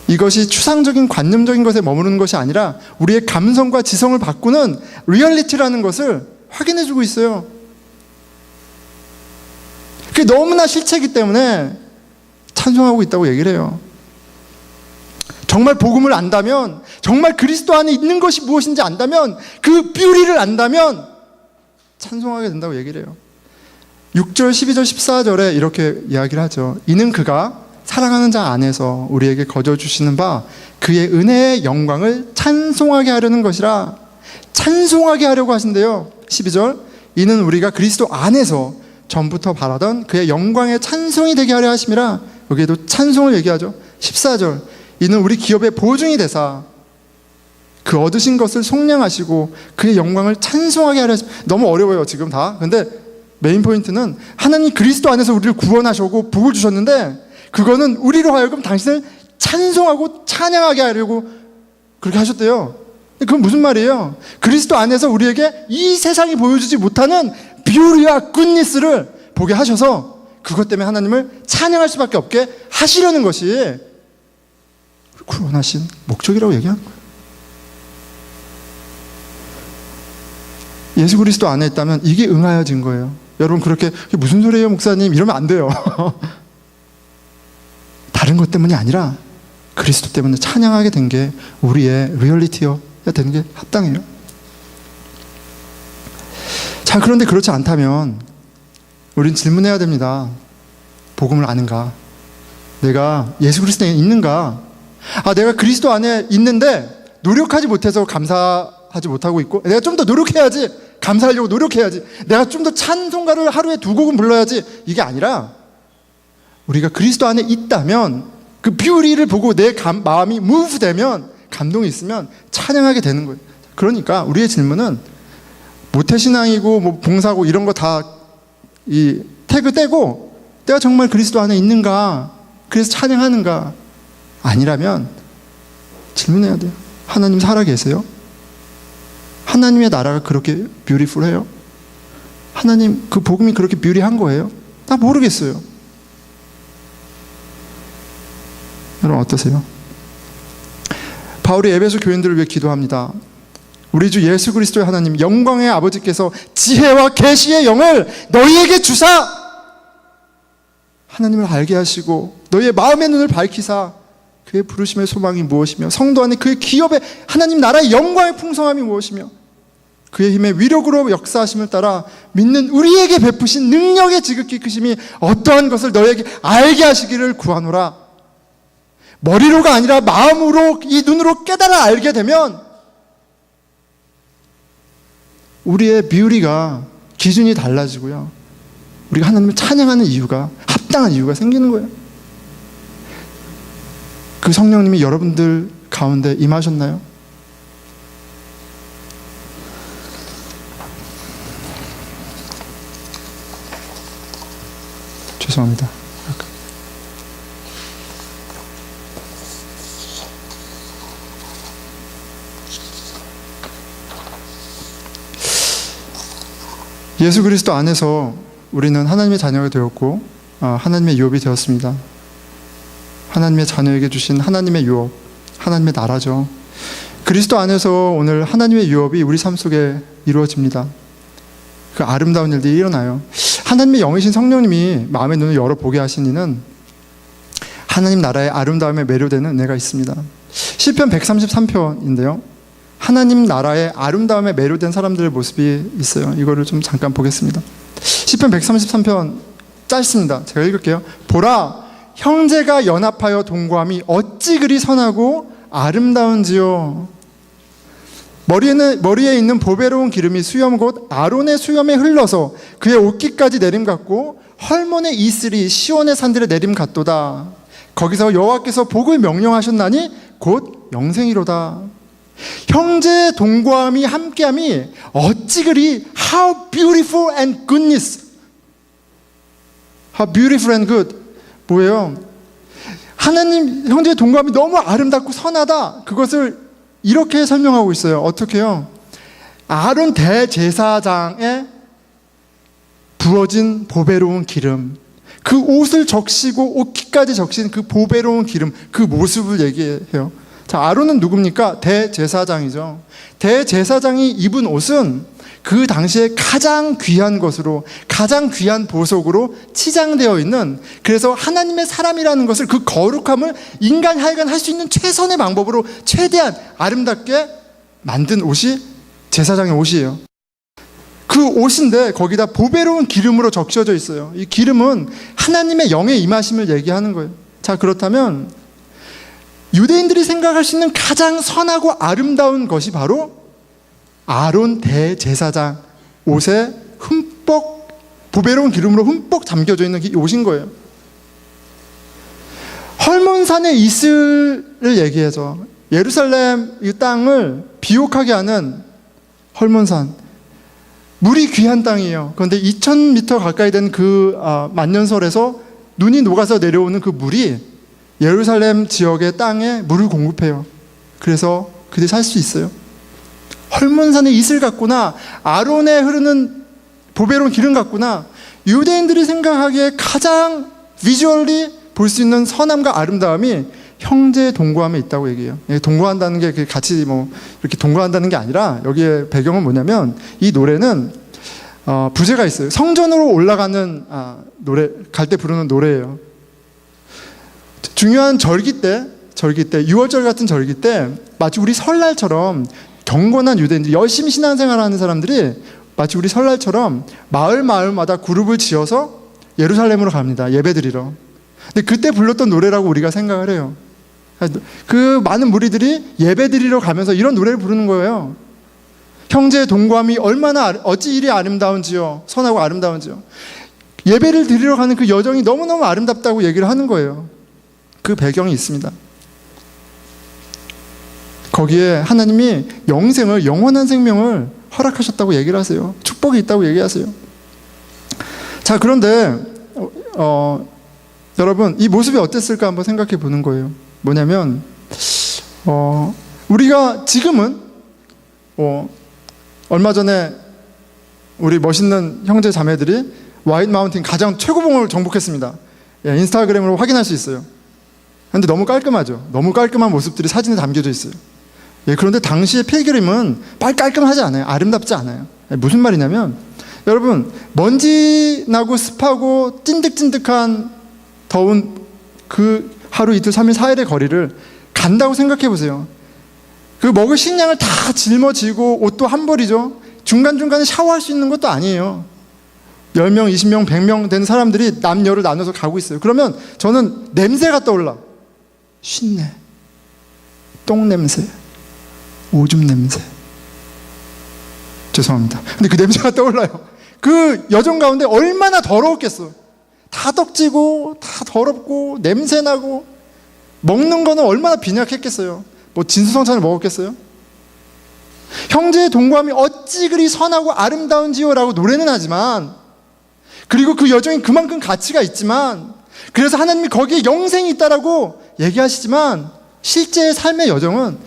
이것이 추상적인 관념적인 것에 머무르는 것이 아니라 우리의 감성과 지성을 바꾸는 리얼리티라는 것을 확인해주고 있어요. 그게 너무나 실체이기 때문에 찬송하고 있다고 얘기를 해요. 정말 복음을 안다면, 정말 그리스도 안에 있는 것이 무엇인지 안다면, 그 뷰리를 안다면 찬송하게 된다고 얘기를 해요. 6절, 12절, 14절에 이렇게 이야기를 하죠. 이는 그가 사랑하는 자 안에서 우리에게 거저 주시는 바 그의 은혜의 영광을 찬송하게 하려는 것이라. 찬송하게 하려고 하신대요. 12절, 이는 우리가 그리스도 안에서 전부터 바라던 그의 영광의 찬송이 되게 하려 하심이라. 여기에도 찬송을 얘기하죠. 14절, 이는 우리 기업의 보증이 되사 그 얻으신 것을 속량하시고 그의 영광을 찬송하게 하려 하십니다. 너무 어려워요 지금 다. 근데 메인 포인트는 하나님 그리스도 안에서 우리를 구원하시고 복을 주셨는데, 그거는 우리로 하여금 당신을 찬송하고 찬양하게 하려고 그렇게 하셨대요. 그건 무슨 말이에요? 그리스도 안에서 우리에게 이 세상이 보여주지 못하는 뷰리와 굿니스를 보게 하셔서 그것 때문에 하나님을 찬양할 수밖에 없게 하시려는 것이 구원하신 목적이라고 얘기하는 거예요. 예수 그리스도 안에 있다면 이게 응하여진 거예요. 여러분, 그렇게 무슨 소리예요 목사님 이러면 안 돼요. 다른 것 때문이 아니라 그리스도 때문에 찬양하게 된 게 우리의 리얼리티여야 되는 게 합당해요. 자, 그런데 그렇지 않다면 우린 질문해야 됩니다. 복음을 아는가? 내가 예수 그리스도 안에 있는가? 내가 그리스도 안에 있는데 노력하지 못해서 감사하지 못하고 있고, 내가 좀 더 노력해야지, 감사하려고 노력해야지, 내가 좀 더 찬송가를 하루에 2곡은 불러야지, 이게 아니라 우리가 그리스도 안에 있다면, 그 뷰리를 보고 내 마음이 무브 되면, 감동이 있으면 찬양하게 되는 거예요. 그러니까 우리의 질문은 모태신앙이고 뭐 봉사고 이런 거 다 이 태그 떼고, 내가 정말 그리스도 안에 있는가, 그래서 찬양하는가? 아니라면 질문해야 돼요. 하나님 살아계세요? 하나님의 나라가 그렇게 뷰티풀해요? 하나님 그 복음이 그렇게 뷰티한 거예요? 나 모르겠어요. 여러분 어떠세요? 바울이 에베소 교인들을 위해 기도합니다. 우리 주 예수 그리스도의 하나님 영광의 아버지께서 지혜와 계시의 영을 너희에게 주사 하나님을 알게 하시고 너희의 마음의 눈을 밝히사 그의 부르심의 소망이 무엇이며 성도 안에 그의 기업의 하나님 나라의 영광의 풍성함이 무엇이며 그의 힘의 위력으로 역사하심을 따라 믿는 우리에게 베푸신 능력의 지극히 크심이 어떠한 것을 너희에게 알게 하시기를 구하노라. 머리로가 아니라 마음으로 이 눈으로 깨달아 알게 되면 우리의 뷰리가 기준이 달라지고요. 우리가 하나님을 찬양하는 이유가 합당한 이유가 생기는 거예요. 그 성령님이 여러분들 가운데 임하셨나요? 죄송합니다. 예수 그리스도 안에서 우리는 하나님의 자녀가 되었고 하나님의 유업이 되었습니다. 하나님의 자녀에게 주신 하나님의 유업, 하나님의 나라죠. 그리스도 안에서 오늘 하나님의 유업이 우리 삶 속에 이루어집니다. 그 아름다운 일들이 일어나요. 하나님의 영이신 성령님이 마음의 눈을 열어보게 하신 이는 하나님 나라의 아름다움에 매료되는 은혜가 있습니다. 시편 133편인데요. 하나님 나라의 아름다움에 매료된 사람들의 모습이 있어요. 이거를 좀 잠깐 보겠습니다. 시편 133편 짧습니다. 제가 읽을게요. 보라, 형제가 연합하여 동거함이 어찌 그리 선하고 아름다운지요. 머리에 있는 보배로운 기름이 수염 곧 아론의 수염에 흘러서 그의 옷깃까지 내림 같고 헐몬의 이슬이 시온의 산들의 내림 같도다. 거기서 여호와께서 복을 명령하셨나니 곧 영생이로다. 형제의 동거함이 함께함이 어찌 그리 how beautiful and goodness, how beautiful and good 뭐예요? 하나님 형제의 동거함이 너무 아름답고 선하다. 그것을 이렇게 설명하고 있어요. 어떻게요? 아론 대제사장에 부어진 보배로운 기름, 그 옷을 적시고 옷깃까지 적신 그 보배로운 기름, 그 모습을 얘기해요. 자, 아론은 누굽니까? 대제사장이죠. 대제사장이 입은 옷은 그 당시에 가장 귀한 것으로, 가장 귀한 보석으로 치장되어 있는, 그래서 하나님의 사람이라는 것을, 그 거룩함을 인간 하여간 할 수 있는 최선의 방법으로 최대한 아름답게 만든 옷이 제사장의 옷이에요. 그 옷인데 거기다 보배로운 기름으로 적셔져 있어요. 이 기름은 하나님의 영의 임하심을 얘기하는 거예요. 자, 그렇다면 유대인들이 생각할 수 있는 가장 선하고 아름다운 것이 바로 아론 대제사장 옷에 흠뻑 보배로운 기름으로 흠뻑 잠겨져 있는 이 옷인 거예요. 헐몬산의 이슬을 얘기해서 예루살렘 이 땅을 비옥하게 하는 헐몬산, 물이 귀한 땅이에요. 그런데 2000m 가까이 된 그 만년설에서 눈이 녹아서 내려오는 그 물이 예루살렘 지역의 땅에 물을 공급해요. 그래서 그들이 살 수 있어요. 헐몬산의 이슬 같구나, 아론에 흐르는 보배로운 기름 같구나. 유대인들이 생각하기에 가장 비주얼리 볼 수 있는 선함과 아름다움이 형제 동거함에 있다고 얘기해요. 동거한다는 게 같이 뭐 이렇게 동거한다는 게 아니라, 여기에 배경은 뭐냐면 이 노래는 부제가 있어요. 성전으로 올라가는 노래, 갈 때 부르는 노래예요. 중요한 절기 때 6월절 같은 절기 때 마치 우리 설날처럼 경건한 유대인들이 열심히 신앙생활하는 사람들이 마치 우리 설날처럼 마을마다 그룹을 지어서 예루살렘으로 갑니다. 예배드리러. 근데 그때 불렀던 노래라고 우리가 생각을 해요. 그 많은 무리들이 예배드리러 가면서 이런 노래를 부르는 거예요. 형제의 동거함이 얼마나 어찌 이리 아름다운지요, 선하고 아름다운지요. 예배를 드리러 가는 그 여정이 너무너무 아름답다고 얘기를 하는 거예요. 그 배경이 있습니다. 거기에 하나님이 영생을, 영원한 생명을 허락하셨다고 얘기를 하세요. 축복이 있다고 얘기하세요. 자, 그런데 여러분, 이 모습이 어땠을까 한번 생각해 보는 거예요. 뭐냐면 우리가 지금은 얼마 전에 우리 멋있는 형제 자매들이 와이트 마운틴 가장 최고봉을 정복했습니다. 예, 인스타그램으로 확인할 수 있어요. 근데 너무 깔끔하죠. 너무 깔끔한 모습들이 사진에 담겨져 있어요. 예, 그런데 당시의 필그림은 깔끔하지 않아요. 아름답지 않아요. 무슨 말이냐면 여러분, 먼지 나고 습하고 찐득찐득한 더운 그 하루 이틀 3일 4일의 거리를 간다고 생각해 보세요. 그 먹을 식량을 다 짊어지고 옷도 한 벌이죠. 중간중간에 샤워할 수 있는 것도 아니에요. 10명, 20명, 100명 된 사람들이 남녀를 나눠서 가고 있어요. 그러면 저는 냄새가 떠올라. 쉰내, 똥 냄새, 오줌 냄새. 죄송합니다. 근데 그 냄새가 떠올라요. 그 여정 가운데 얼마나 더러웠겠어. 다 떡지고 다 더럽고 냄새나고 먹는 거는 얼마나 빈약했겠어요. 뭐 진수성찬을 먹었겠어요? 형제의 동거함이 어찌 그리 선하고 아름다운지요 라고 노래는 하지만, 그리고 그 여정이 그만큼 가치가 있지만, 그래서 하나님이 거기에 영생이 있다라고 얘기하시지만, 실제의 삶의 여정은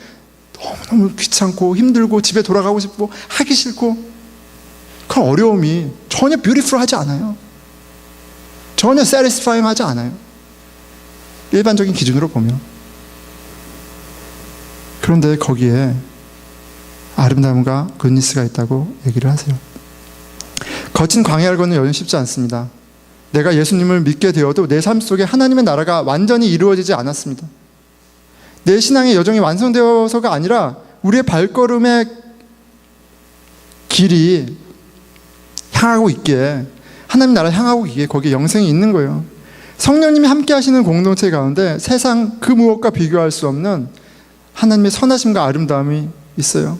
너무너무 귀찮고 힘들고 집에 돌아가고 싶고 하기 싫고, 그 어려움이 전혀 뷰티풀하지 않아요. 전혀 satisfying하지 않아요. 일반적인 기준으로 보면. 그런데 거기에 아름다움과 굿니스가 있다고 얘기를 하세요. 거친 광야를 걷는 여정은 쉽지 않습니다. 내가 예수님을 믿게 되어도 내 삶 속에 하나님의 나라가 완전히 이루어지지 않았습니다. 내 신앙의 여정이 완성되어서가 아니라 우리의 발걸음의 길이 향하고 있기에, 하나님 나라를 향하고 있기에 거기에 영생이 있는 거예요. 성령님이 함께 하시는 공동체 가운데 세상 그 무엇과 비교할 수 없는 하나님의 선하심과 아름다움이 있어요.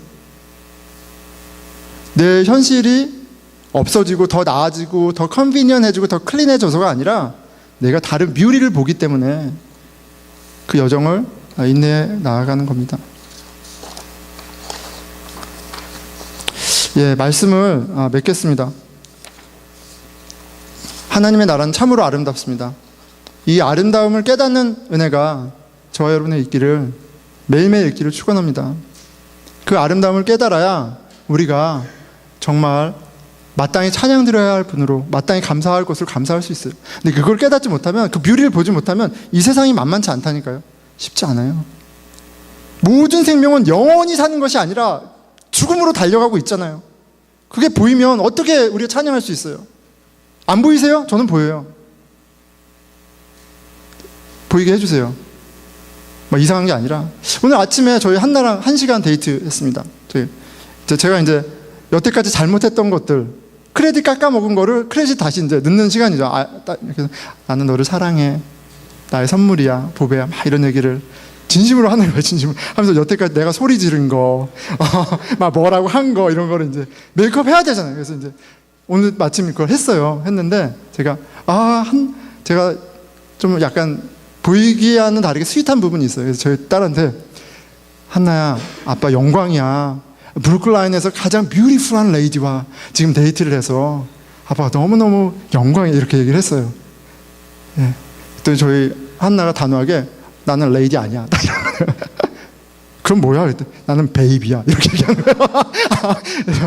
내 현실이 없어지고 더 나아지고 더 컨비니언해지고 더 클린해져서가 아니라 내가 다른 뷰티를 보기 때문에 그 여정을 인내해 나아가는 겁니다. 예, 말씀을 맺겠습니다. 하나님의 나라는 참으로 아름답습니다. 이 아름다움을 깨닫는 은혜가 저와 여러분의 있기를, 매일매일 있기를 축원합니다. 그 아름다움을 깨달아야 우리가 정말 마땅히 찬양 드려야 할 분으로, 마땅히 감사할 것을 감사할 수 있어요. 근데 그걸 깨닫지 못하면, 그 뷰티를 보지 못하면 이 세상이 만만치 않다니까요. 쉽지 않아요. 모든 생명은 영원히 사는 것이 아니라 죽음으로 달려가고 있잖아요. 그게 보이면 어떻게 우리가 찬양할 수 있어요? 안 보이세요? 저는 보여요. 보이게 해주세요. 뭐 이상한 게 아니라, 오늘 아침에 저희 한나랑 1시간 데이트 했습니다. 제가 이제 여태까지 잘못했던 것들, 크레딧 깎아먹은 거를 크레딧 다시 이제 넣는 시간이죠. 그래서 나는 너를 사랑해, 나의 선물이야, 보배야, 막 이런 얘기를 진심으로 하는 거예요. 진심으로 하면서 여태까지 내가 소리 지른 거, 막 뭐라고 한 거, 이런 거를 이제 메이크업 해야 되잖아요. 그래서 이제 오늘 마침 그걸 했어요. 했는데 제가 제가 좀 약간 보이기와는 다르게 스윗한 부분이 있어요. 그래서 저희 딸한테, 한나야, 아빠 영광이야. 브루클라인에서 가장 뷰티풀한 레이디와 지금 데이트를 해서 아빠가 너무너무 영광이야, 이렇게 얘기를 했어요. 예. 그랬더니 저희 한나가 단호하게, 나는 레이디 아니야. 그럼 뭐야? 그랬더니 나는 베이비야, 이렇게 얘기하는 거예요.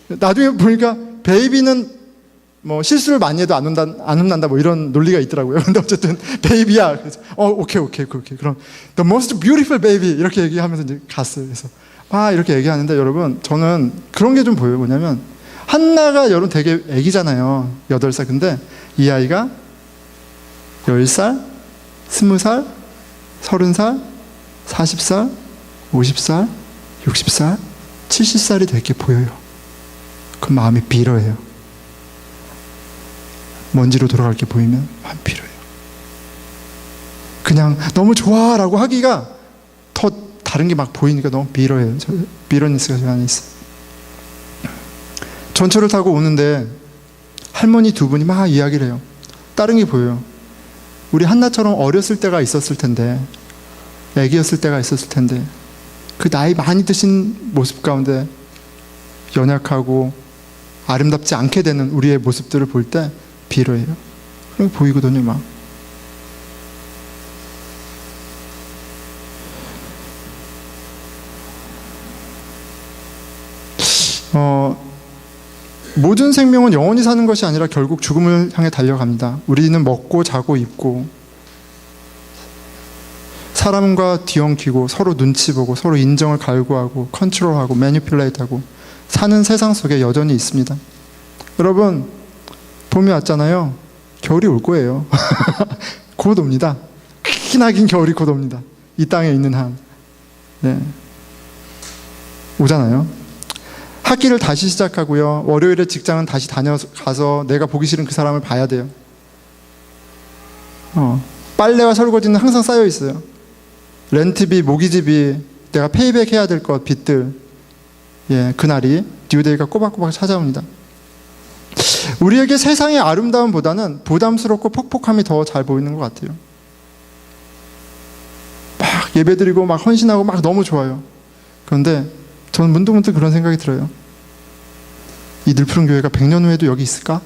나중에 보니까 베이비는 뭐 실수를 많이 해도 안 혼난다 뭐 이런 논리가 있더라고요. 근데 어쨌든 베이비야. 그래서 오케이. 그럼 the most beautiful baby 이렇게 얘기하면서 이제 갔어요. 그래서 이렇게 얘기하는데, 여러분, 저는 그런 게 좀 보여요. 뭐냐면 한나가 여러분 되게 애기잖아요. 8살. 근데 이 아이가 10살, 20살, 30살, 40살, 50살, 60살, 70살이 되게 보여요. 그 마음이 비러해요. 먼지로 돌아갈 게 보이면 마음이 비러해요. 그냥 너무 좋아라고 하기가 더 다른 게 막 보이니까 너무 비러해요. 비러니스가 저 안에 있어요. 전철을 타고 오는데 할머니 두 분이 막 이야기를 해요. 다른 게 보여요. 우리 한나처럼 어렸을 때가 있었을 텐데, 애기였을 때가 있었을 텐데, 그 나이 많이 드신 모습 가운데 연약하고 아름답지 않게 되는 우리의 모습들을 볼 때 비로해요. 그렇게 보이거든요, 막. 모든 생명은 영원히 사는 것이 아니라 결국 죽음을 향해 달려갑니다. 우리는 먹고 자고 입고 사람과 뒤엉키고 서로 눈치 보고 서로 인정을 갈구하고 컨트롤하고 매니플레이트하고 사는 세상 속에 여전히 있습니다. 여러분, 봄이 왔잖아요. 겨울이 올 거예요. 곧 옵니다. 기나긴 겨울이 곧 옵니다. 이 땅에 있는 한. 네. 오잖아요. 학기를 다시 시작하고요. 월요일에 직장은 다시 다녀가서 내가 보기 싫은 그 사람을 봐야 돼요. 빨래와 설거지는 항상 쌓여 있어요. 렌트비, 모기지비, 내가 페이백 해야 될 것, 빚들. 예, 그날이 듀데이가 꼬박꼬박 찾아옵니다. 우리에게 세상의 아름다움보다는 부담스럽고 퍽퍽함이 더 잘 보이는 것 같아요. 막 예배드리고 막 헌신하고 막 너무 좋아요. 그런데 저는 문득문득 그런 생각이 들어요. 이 늘푸른 교회가 100년 후에도 여기 있을까?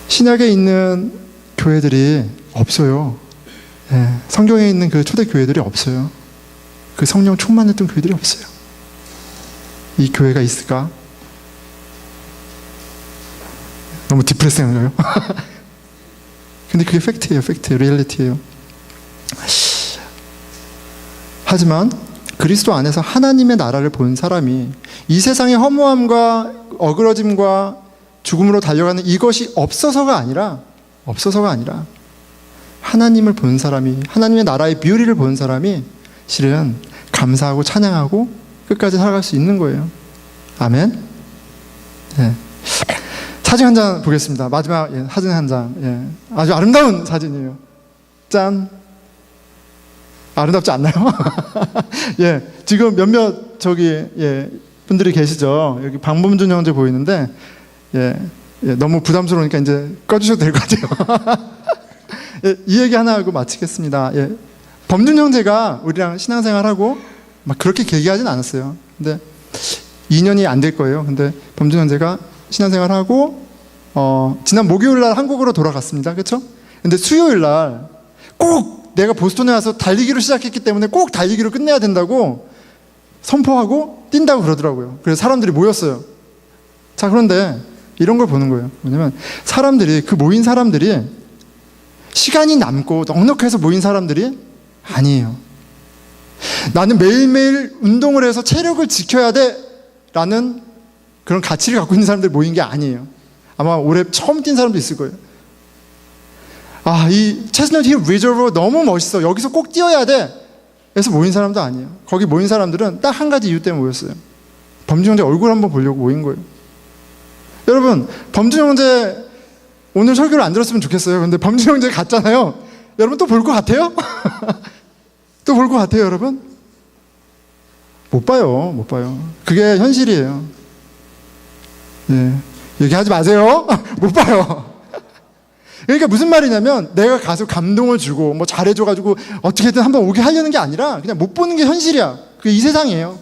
신약에 있는 교회들이 없어요. 예, 성경에 있는 그 초대 교회들이 없어요. 그 성령 충만했던 교회들이 없어요. 이 교회가 있을까? 너무 디프레싱한가요? 근데 그게 팩트예요. 리얼리티예요. 하지만 그리스도 안에서 하나님의 나라를 본 사람이 이 세상의 허무함과 어그러짐과 죽음으로 달려가는 이것이 없어서가 아니라 하나님을 본 사람이, 하나님의 나라의 뷰티를 본 사람이 실은 감사하고 찬양하고 끝까지 살아갈 수 있는 거예요. 아멘. 네. 사진 한 장 보겠습니다. 마지막 사진 한 장. 예. 아주 아름다운 사진이에요. 짠. 아름답지 않나요? 예. 지금 몇몇 분들이 계시죠. 여기 방범준 형제 보이는데 너무 부담스러우니까 이제 꺼주셔도 될 것 같아요. 예, 이 얘기 하나 하고 마치겠습니다. 예. 범준 형제가 우리랑 신앙생활하고 막 그렇게 길게 않았어요. 근데 2년이 안 될 거예요. 근데 범준 형제가 신앙생활하고 지난 목요일 날 한국으로 돌아갔습니다. 그렇죠? 근데 수요일 날 꼭 내가 보스턴에 와서 달리기로 시작했기 때문에 꼭 달리기로 끝내야 된다고 선포하고 뛴다고 그러더라고요. 그래서 사람들이 모였어요. 자, 그런데 이런 걸 보는 거예요. 왜냐면 그 모인 사람들이 시간이 남고 넉넉해서 모인 사람들이 아니에요. 나는 매일매일 운동을 해서 체력을 지켜야 돼 라는 그런 가치를 갖고 있는 사람들이 모인 게 아니에요. 아마 올해 처음 뛴 사람도 있을 거예요. 이 체스넛 힐 리저브 너무 멋있어. 여기서 꼭 뛰어야 돼. 그래서 모인 사람도 아니에요. 거기 모인 사람들은 딱 한 가지 이유 때문에 모였어요. 범준 형제 얼굴 한번 보려고 모인 거예요. 여러분, 범준 형제 오늘 설교를 안 들었으면 좋겠어요. 근데 범준 형제 갔잖아요. 여러분 또 볼 것 같아요? 또 볼 것 같아요, 여러분? 못 봐요. 그게 현실이에요. 예. 얘기하지 마세요. 못 봐요. 그러니까 무슨 말이냐면 내가 가서 감동을 주고 뭐 잘해줘가지고 어떻게든 한번 오게 하려는 게 아니라 그냥 못 보는 게 현실이야. 그게 이 세상이에요.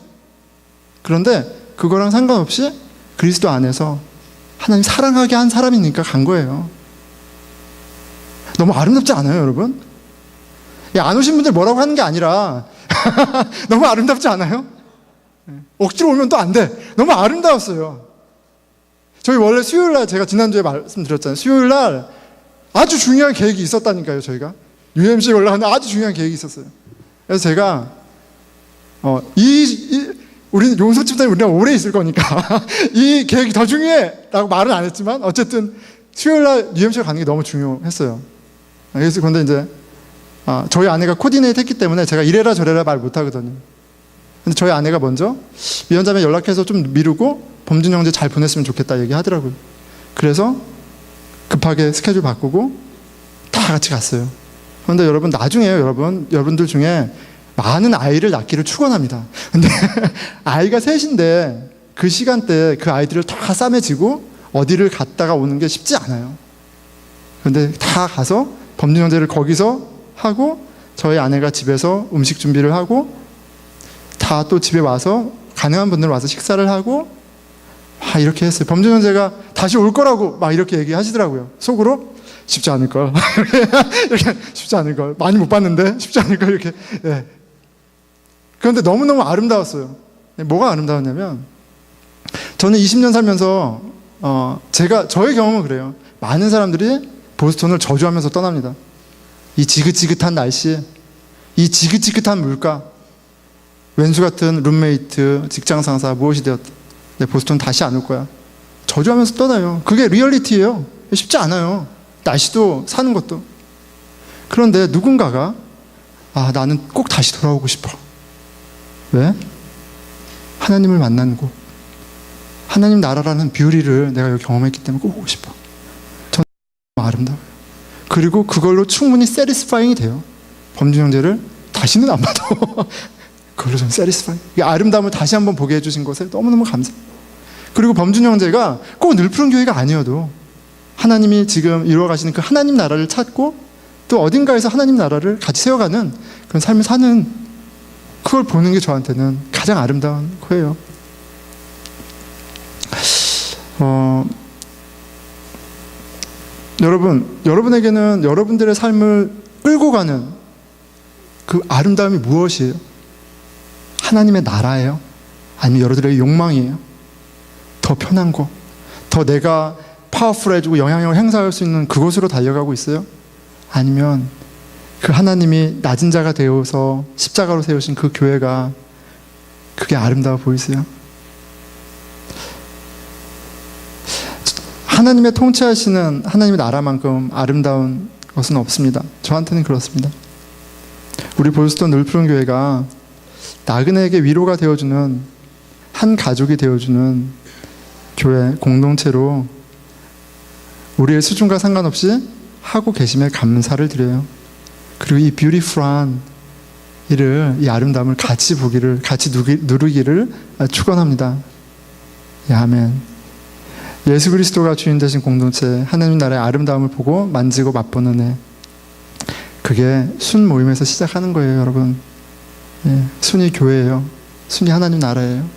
그런데 그거랑 상관없이 그리스도 안에서 하나님 사랑하게 한 사람이니까 간 거예요. 너무 아름답지 않아요, 여러분? 안 오신 분들 뭐라고 하는 게 아니라 너무 아름답지 않아요? 억지로 오면 또 안 돼. 너무 아름다웠어요. 저희 원래 수요일날 제가 지난주에 말씀드렸잖아요. 수요일날 아주 중요한 계획이 있었다니까요. 저희가 UMC에 올라가는 아주 중요한 계획이 있었어요. 그래서 제가 우리 용서 집사님 우리가 오래 있을 거니까 이 계획이 더 중요해 라고 말은 안 했지만 어쨌든 수요일날 UMC에 가는 게 너무 중요했어요. 그래서 그런데 이제 저희 아내가 코디네이트 했기 때문에 제가 이래라 저래라 말 못하거든요. 근데 저희 아내가 먼저 위원장에 연락해서 좀 미루고 범준 형제 잘 보냈으면 좋겠다 얘기하더라고요. 그래서 급하게 스케줄 바꾸고 다 같이 갔어요. 그런데 여러분 나중에요. 여러분들 중에 많은 아이를 낳기를 축원합니다. 근데 아이가 셋인데 그 시간대에 그 아이들을 다 싸매지고 어디를 갔다가 오는 게 쉽지 않아요. 그런데 다 가서 범준 형제를 거기서 하고 저희 아내가 집에서 음식 준비를 하고 다 또 집에 와서 가능한 분들 와서 식사를 하고 이렇게 했어요. 범준 형제가 다시 올 거라고 막 이렇게 얘기하시더라고요. 속으로 쉽지 않을걸. 이렇게 쉽지 않을걸. 많이 못 봤는데 쉽지 않을걸. 이렇게. 예. 그런데 너무너무 아름다웠어요. 뭐가 아름다웠냐면 저는 20년 살면서 저의 경험은 그래요. 많은 사람들이 보스턴을 저주하면서 떠납니다. 이 지긋지긋한 날씨, 이 지긋지긋한 물가, 왼수 같은 룸메이트, 직장 상사, 무엇이 되었든 내 보스턴 다시 안 올 거야. 저주하면서 떠나요. 그게 리얼리티예요. 쉽지 않아요. 날씨도 사는 것도. 그런데 누군가가 나는 꼭 다시 돌아오고 싶어. 왜? 하나님을 만난 곳, 하나님 나라라는 뷰리를 내가 여기 경험했기 때문에 꼭 오고 싶어. 전 아름다워요. 그리고 그걸로 충분히 세리스파잉이 돼요. 범준 형제를 다시는 안 봐도 그걸로 좀 세리스파잉. 이 아름다움을 다시 한번 보게 해주신 것에 너무너무 감사해요. 그리고 범준 형제가 꼭 늘푸른 교회가 아니어도 하나님이 지금 이루어가시는 그 하나님 나라를 찾고 또 어딘가에서 하나님 나라를 같이 세워가는 그런 삶을 사는, 그걸 보는 게 저한테는 가장 아름다운 거예요. 여러분에게는 여러분들의 삶을 끌고 가는 그 아름다움이 무엇이에요? 하나님의 나라예요? 아니면 여러분들의 욕망이에요? 더 편한 곳, 더 내가 파워풀해지고 영향력을 행사할 수 있는 그곳으로 달려가고 있어요? 아니면 그 하나님이 낮은 자가 되어서 십자가로 세우신 그 교회가 그게 아름다워 보이세요? 하나님의 통치하시는 하나님의 나라만큼 아름다운 것은 없습니다. 저한테는 그렇습니다. 우리 보스턴 늘푸른 교회가 나그네에게 위로가 되어주는, 한 가족이 되어주는 교회 공동체로 우리의 수준과 상관없이 하고 계심에 감사를 드려요. 그리고 이 뷰티풀한 일을, 이 아름다움을 같이 보기를, 같이 누리기를 축원합니다. 아멘. 예수 그리스도가 주인 되신 공동체, 하나님 나라의 아름다움을 보고 만지고 맛보는 애, 그게 순 모임에서 시작하는 거예요, 여러분. 순이 교회예요. 순이 하나님 나라예요.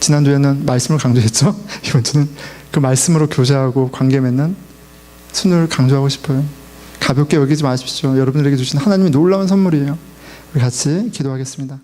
지난주에는 말씀을 강조했죠. 이번 주는 그 말씀으로 교제하고 관계 맺는 순을 강조하고 싶어요. 가볍게 여기지 마십시오. 여러분들에게 주신 하나님이 놀라운 선물이에요. 우리 같이 기도하겠습니다.